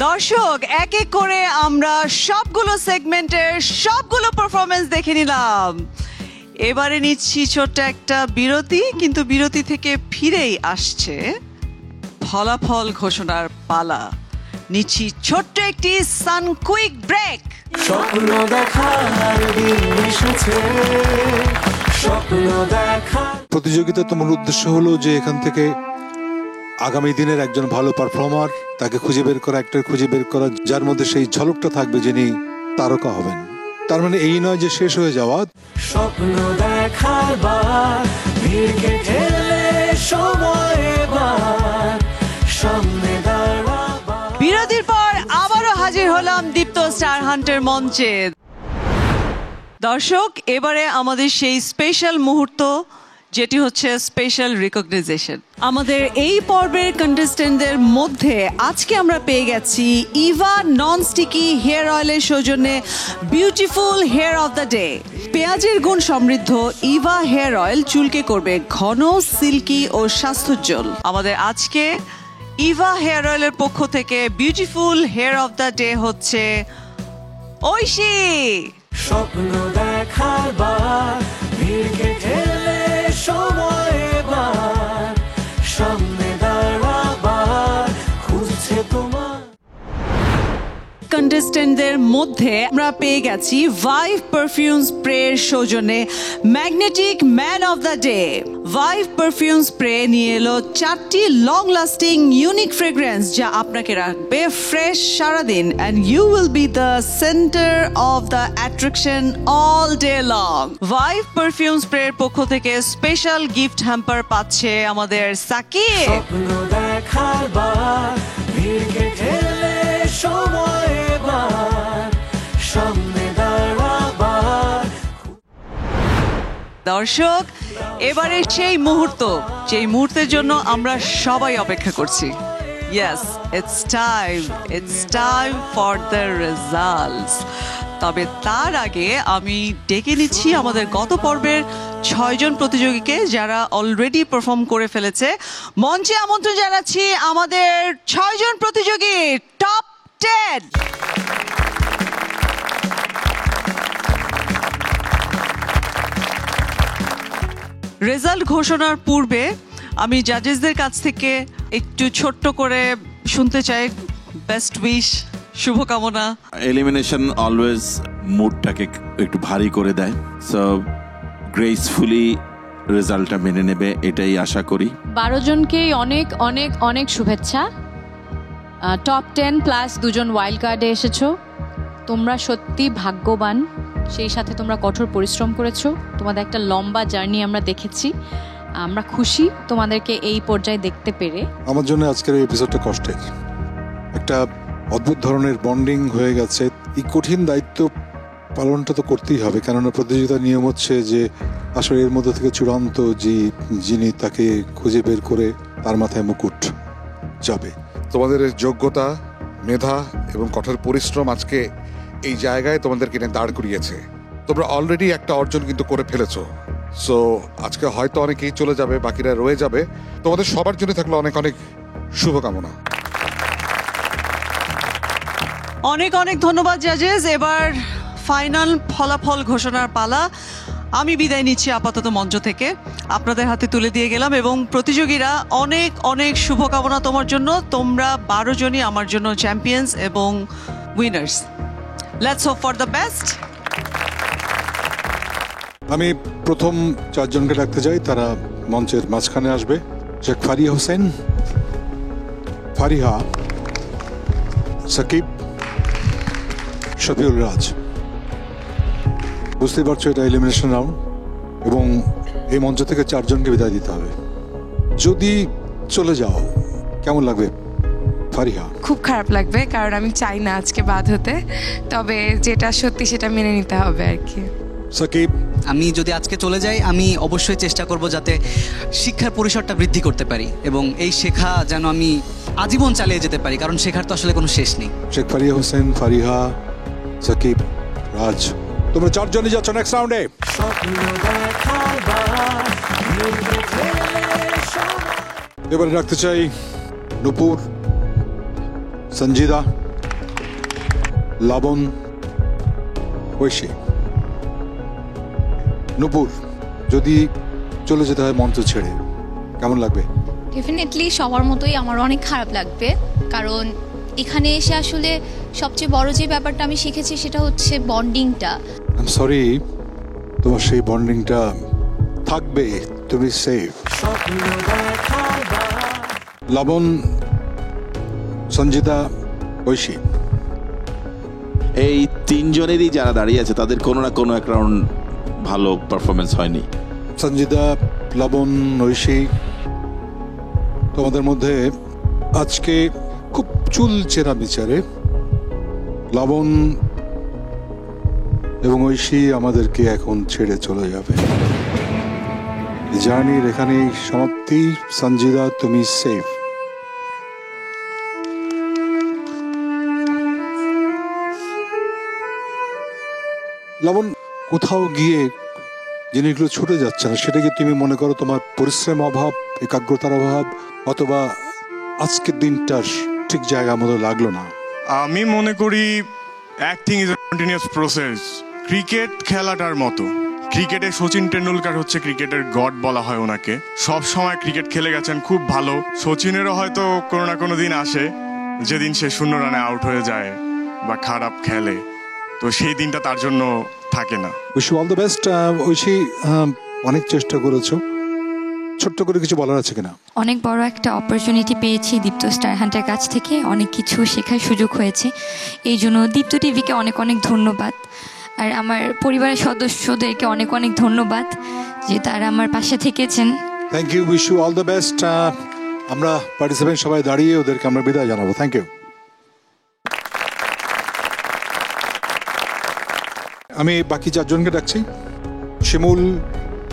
দর্শক, এক এক করে আমরা সবগুলো সেগমেন্টের সবগুলো পারফরমেন্স দেখে নিলাম। এবারে নিচ্ছি ছোট্ট একটা বিরতি, কিন্তু বিরতি থেকে ফিরেই আসছে ফলাফল ঘোষণার পালা। নিচ্ছি ছোট্ট একটি সানকুইক ব্রেক। স্বপ্ন দেখার দিন এসেছে, স্বপ্ন দেখা। প্রতিযোগিতা তোমার উদ্দেশ্য হলো যে এখান থেকে আগামী দিনের একজন ভালো পারফর্মার তাকে খুঁজে বের করা, একটা খুঁজে বের করা যার মধ্যে সেই ঝলকটা থাকবে যিনি তারকা হবেন। তার মানে এই নয় যে শেষ হয়ে যাওয়া। স্বপ্ন দেখার বার, ভিড়কে ঠেলে সময় এবার, সামনে দাঁড়াবা। বিরতির পর আবারও হাজির হলাম দীপ্ত স্টার হান্টের মঞ্চে। দর্শক, এবারে আমাদের সেই স্পেশাল মুহূর্ত, যেটি হচ্ছে স্পেশাল রিকগনাইজেশন। আমাদের এই পর্বের কন্টেস্টেন্টদের মধ্যে আজকে আমরা পেয়ে গেছি ইভা নন স্টিকি হেয়ার অয়েলের সৌজন্যে beautiful hair of the day. পেঁয়াজের গুণ সমৃদ্ধ ইভা হেয়ার অয়েল চুলকে করবে ঘন, সিল্কি ও স্বাস্থ্যোজ্জ্বল। আমাদের আজকে ইভা হেয়ার অয়েলের পক্ষ থেকে beautiful hair of the day হচ্ছে ঐশী। স্বপ্ন দেখার বার, ভিড়কে ঠেলে সময় এবার, সামনে দাঁড়াবার, খুঁজছে তোমার। কন্টেস্টেন্টদের মধ্যে আমরা পেয়ে গেছি ভাইভ পারফিউম স্প্রের সৌজন্যে magnetic man of the day. Vibe perfume spray নিয়ে এলো 4টি লং লাস্টিং ইউনিক ফ্রেগ্রেন্স যা আপনাকে রাখবে ফ্রেশ সারাদিন, and you will be the centre of the attraction all day long. Vibe perfume স্প্রের পক্ষ থেকে স্পেশাল গিফট হ্যাম্পার পাচ্ছে আমাদের সাকিব। স্বপ্ন দেখার বার, ভিড়কে ঠেলে সময় এবার, সামনে দাঁড়াবার। দর্শক, এবারে সেই মুহূর্ত, যেই মুহূর্তের জন্য আমরা সবাই অপেক্ষা করছি। Yes, it's time for the results. তবে তার আগে আমি ডেকে নিচ্ছি আমাদের গত পর্বের 6 জন প্রতিযোগীকে, যারা অলরেডি পারফর্ম করে ফেলেছে। মঞ্চে আমন্ত্রণ জানাচ্ছি আমাদের 6 জন প্রতিযোগী, টপ 10। রেজাল্ট ঘোষণার পূর্বে আমি জাজেসদের কাছ থেকে একটু ছোট্ট করে শুনতে চাই বেস্ট উইশ, শুভকামনা। এলিমিনেশন অলওয়েজ মুডটাকে একটু ভারী করে দেয়, সো গ্রেসফুলি রেজাল্টটা মেনে নেবে, এটাই আশা করি। 12 জনকেই অনেক অনেক অনেক শুভেচ্ছা। টপ 10 প্লাস 2 জন ওয়াইল্ড কার্ডে এসেছো। তোমরা সত্যি ভাগ্যবান, সেই সাথে তোমরা কঠোর পরিশ্রম করেছো। তোমাদের একটা লম্বা জার্নি আমরা দেখেছি। আমরা খুশি তোমাদেরকে এই পর্যায়ে দেখতে পেরে। আমার জন্য আজকের এই এপিসোডটা কষ্টের। একটা অদ্ভুত ধরনের বন্ডিং হয়ে গেছে। এই কঠিন দায়িত্ব পালনটা তো করতেই হবে, কেননা প্রতিযোগিতার নিয়ম হচ্ছে যে আসলে এর মধ্যে থেকে চূড়ান্ত যিনি তাকে খুঁজে বের করে তার মাথায় মুকুট যাবে। তোমাদের যোগ্যতা, মেধা এবং কঠোর পরিশ্রম আজকে এই জায়গায় তোমাদেরকে এনে দাঁড় করিয়েছে। তোমরা অলরেডি একটা অর্জন কিন্তু করে ফেলেছো। সো আজকে হয়তো অনেকেই চলে যাবে, বাকিরা রয়ে যাবে। তোমাদের সবার জন্য থাকলো অনেক অনেক শুভকামনা। অনেক অনেক ধন্যবাদ জাজেস। এবার ফাইনাল ফলাফল ঘোষণার পালা। আমি বিদায় নিচ্ছি আপাতত মঞ্চ থেকে, আপনাদের হাতে তুলে দিয়ে গেলাম। এবং প্রতিযোগীরা, অনেক অনেক শুভকামনা তোমার জন্য। তোমরা 12 জনই আমার জন্য চ্যাম্পিয়ন্স এবং winners. Let's hope for the best. আমি প্রথম 4 জনকে ডাকতে চাই, তারা মঞ্চের মাঝখানে আসবে। শেখ ফারিয়া হোসেন, ফারিহা, সাকিব, শফিউল রাজ। বুঝতেই পারছো এটা এলিমিনেশন রাউন্ড এবং এই মঞ্চ থেকে 4 জনকে বিদায় দিতে হবে। যদি চলে যাও কেমন লাগবে ফারিহা? খুব খারাপ লাগবে, কারণ আমি চাই না আজকে বাদ হতে। তবে যেটা সত্যি সেটা মেনে নিতে হবে আর কি। সাকিব, আমি যদি আজকে চলে যাই, আমি অবশ্যই চেষ্টা করব যাতে শিক্ষার পরিসরটা বৃদ্ধি করতে পারি এবং এই শেখা যেন আমি আজীবন চালিয়ে যেতে পারি, কারণ শেখার তো আসলে কোনো শেষ নেই। শেখ ফারিয়া হোসেন, ফারিহা, সাকিব, রাজ, তোমরা 4 জনই যাচ্ছ নেক্সট রাউন্ডে। এবারে রাখতে চাই নুপুর, সঞ্জিদা, লাবণ, ঐশী। নুপুর, যদি চলে যেতে হয় মঞ্চ ছেড়ে, কেমন লাগবে? ডেফিনেটলি সবার মতোই আমার অনেক খারাপ লাগবে, কারণ এখানে এসে আসলে সবচেয়ে বড় যে ব্যাপারটা আমি শিখেছি সেটা হচ্ছে বন্ডিংটা। আই এম সরি, তোমার সেই বন্ডিংটা থাকবে, তুমি সেফ। লবণ, সঞ্জিতা, ঐশী, এই তিনজনেরই যারা দাঁড়িয়ে আছে তাদের কোনো না কোনো এক রাউন্ড ভালো পারফরমেন্স হয়নি। সঞ্জিতা, লবণ, ঐশী, তোমাদের মধ্যে আজকে খুব চুল চেরা বিচারে লবণ এবং ঐশী আমাদেরকে এখন ছেড়ে চলে যাবে। জার্নির এখানেই সমাপ্তি। সঞ্জিতা, তুমি সেফ। লবণ, কোথাও গিয়ে জিনিসগুলো ছুটে যাচ্ছে না, সেটা কি তুমি মনে করো তোমার পরিশ্রম অভাব, একাগ্রতার অভাব, অথবা আজকের দিনটার ঠিক জায়গা মতো লাগলো না? আমি মনে করি acting is a continuous process. Cricket খেলাটার মতো, ক্রিকেটে সচিন টেন্ডুলকার হচ্ছে ক্রিকেটের গড বলা হয় ওনাকে। সব সময় ক্রিকেট খেলে গেছেন খুব ভালো। সচিনেরও হয়তো কোনো না কোনো দিন আসে যেদিন সে 0 রানে আউট হয়ে যায় বা খারাপ খেলে, তো সেই দিনটা তার জন্য থাকে না। Wish you all the best. Oishi, অনেক চেষ্টা করেছো, ছোট্ট করে কিছু বলার আছে কিনা? অনেক বড় একটা অপরচুনিটি পেয়েছি দীপ্ত স্টার হান্টের কাছ থেকে, অনেক কিছু শেখার সুযোগ হয়েছে, এই জন্য দীপ্ত টিভিকে অনেক অনেক ধন্যবাদ। আর আমার পরিবারের সদস্যদেরকে অনেক অনেক ধন্যবাদ যে তারা আমার পাশে থেকেছেন। Thank you, wish you all the best. আমরা পার্টিসিপেন্ট সবাই দাঁড়িয়ে ওদেরকে আমরা বিদায় জানাবো। Thank you. আমি বাকি 4 জনকে ডাকছি, শিমুল,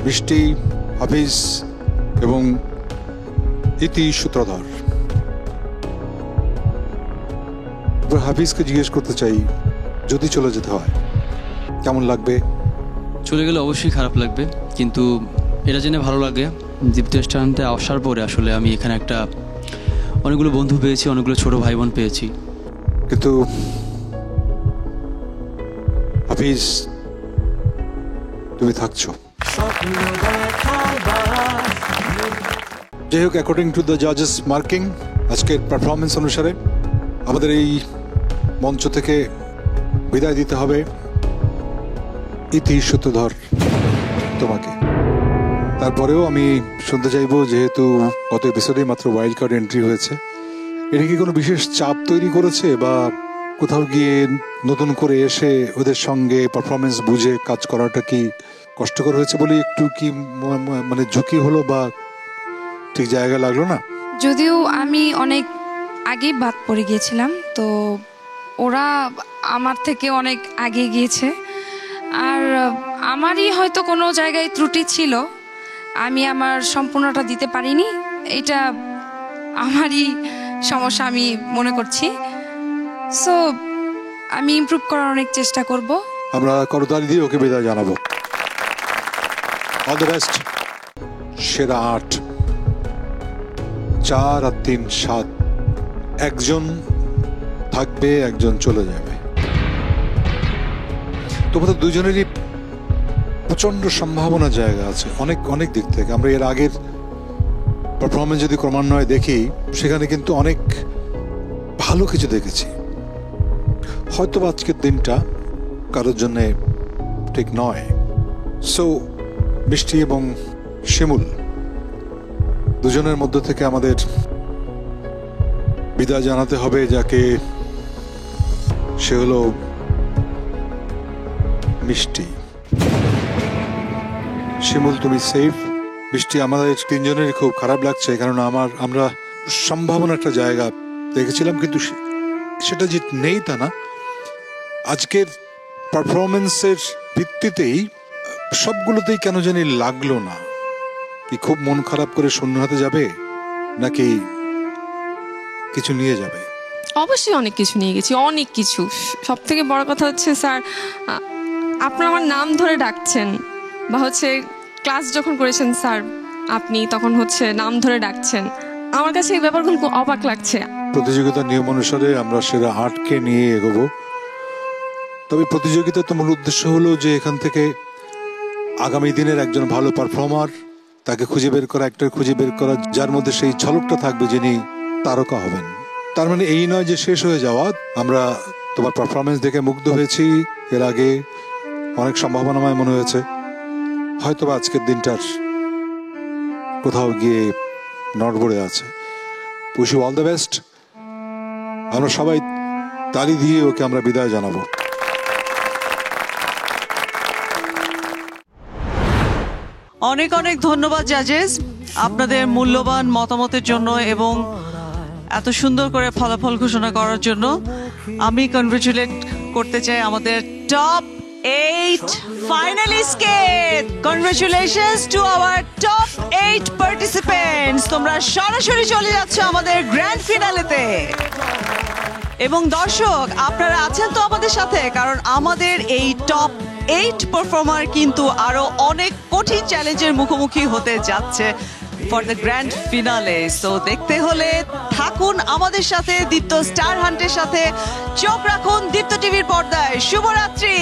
বৃষ্টি, হাফিজ এবং ইতি সূত্রধর। হাফিজকে জিজ্ঞেস করতে চাই, যদি চলে যেতে হয় কেমন লাগবে? চলে গেলে অবশ্যই খারাপ লাগবে, কিন্তু এটা জেনে ভালো লাগে দীপ্ত স্টারহান্টে আসার পরে আসলে আমি এখানে একটা অনেকগুলো বন্ধু পেয়েছি, অনেকগুলো ছোট ভাই বোন পেয়েছি। কিন্তু হাফিজ, তুমি থাকছো। যাই হোক, অ্যাকর্ডিং টু দ্য জাজেস মার্কিং, আজকের পারফরমেন্স অনুসারে আমাদের এই মঞ্চ থেকে বিদায় দিতে হবে ইতি সূত্রধর তোমাকে। তারপরেও আমি শুনতে চাইবো, যেহেতু গত এপিসোডে মাত্র ওয়াইল্ড কার্ড এন্ট্রি হয়েছে, এটা কি কোনো বিশেষ চাপ তৈরি করেছে, বা কোথাও গিয়ে নতুন করে এসে ওদের সঙ্গে পারফরমেন্স বুঝে কাজ করাটা কি কষ্টকর হয়েছে বলে একটু কি মানে ঝুঁকি হলো, বা ঠিক জায়গা লাগলো না? যদিও আমি অনেক আগেই বাদ পড়ে গিয়েছিলাম, তো ওরা আমার থেকে অনেক আগে গিয়েছে, আর আমারই হয়তো কোনো জায়গায় ত্রুটি ছিল, আমি আমার সম্পূর্ণটা দিতে পারিনি, এটা আমারই সমস্যা আমি মনে করছি। সো আমি ইমপ্রুভ করার অনেক চেষ্টা করব। আমরা করতালি দিয়ে ওকে বিদায় জানাবো। All the best. সেরা 8, 4 আর 3, 7, একজন থাকবে, একজন চলে যাবে। তোমাদের দুজনেরই প্রচন্ড সম্ভাবনা জায়গা আছে অনেক অনেক দিক থেকে। আমরা এর আগের পারফরমেন্স যদি ক্রমান্বয়ে দেখি, সেখানে কিন্তু অনেক ভালো কিছু দেখেছি। হয়তো আজকের দিনটা কারোর জন্য ঠিক নয়। সো বৃষ্টি এবং শিমুল দুজনের মধ্য থেকে আমাদের বিদায় জানাতে হবে যাকে, সে হলো মিষ্টি। শিমুল, তুমি সেফ। বৃষ্টি, আমাদের 3 জনের খুব খারাপ লাগছে, কারণ আমরা সম্ভাবনা একটা জায়গা দেখেছিলাম, কিন্তু সেটা যে নেই তা না। আজকের পারফরমেন্সের ভিত্তিতেই সবগুলোতেই কেন জানি লাগলো না। কি খুব মন খারাপ করে শূন্য হাতে যাবে, নাকি কিছু নিয়ে যাবে? অবশ্যই অনেক কিছু নিয়ে গেছি, অনেক কিছু। সব থেকে বড় কথা হচ্ছে স্যার, আপনার আমার নাম ধরে ডাকছেন, বা হচ্ছে ক্লাস যখন করেছেন স্যার আপনি তখন হচ্ছে নাম ধরে ডাকছেন, আমার কাছে এই ব্যাপারগুলো খুব অবাক লাগছে। প্রতিযোগিতার নিয়ম অনুসারে আমরা সেরা 8কে নিয়ে এগোবো। তবে প্রতিযোগিতার মূল উদ্দেশ্য হলো যে এখান থেকে আগামী দিনের একজন ভালো পারফর্মার, তাকে খুঁজে বের করা, অ্যাক্টর খুঁজে বের করা যার মধ্যে সেই ঝলকটা থাকবে যিনি তারকা হবেন। তার মানে এই নয় যে শেষ হয়ে যাওয়া। আমরা তোমার পারফরমেন্স দেখে মুগ্ধ হয়েছি, এর আগে অনেক সম্ভাবনাময় মনে হয়েছে, হয়তো আজকের দিনটার কোথাও গিয়ে নড়বড়ে আছে। Wish you all the best. আমরা সবাই তালি দিয়ে ওকে আমরা বিদায় জানাবো। অনেক অনেক ধন্যবাদ জাজেস আপনাদের মূল্যবান মতামতের জন্য এবং এত সুন্দর করে ফলাফল ঘোষণা করার জন্য। আমি কনগ্রাচুলেট করতে চাই আমাদের টপ 8 ফাইনালিস্টকে। Congratulations to our top 8 participants. তোমরা সরাসরি চলে যাচ্ছ আমাদের গ্র্যান্ড ফিনালেতে। এবং দর্শক আপনারা আছেন তো আমাদের সাথে, কারণ আমাদের এই টপ 8 পারফর্মার কিন্তু আরো অনেক কঠিন চ্যালেঞ্জের মুখোমুখি হতে যাচ্ছে for the grand finale. So দেখতে হলে থাকুন আমাদের সাথে, দীপ্ত স্টার হান্টের সাথে চোখ রাখুন দীপ্ত টিভির পর্দায়। শুভরাত্রি।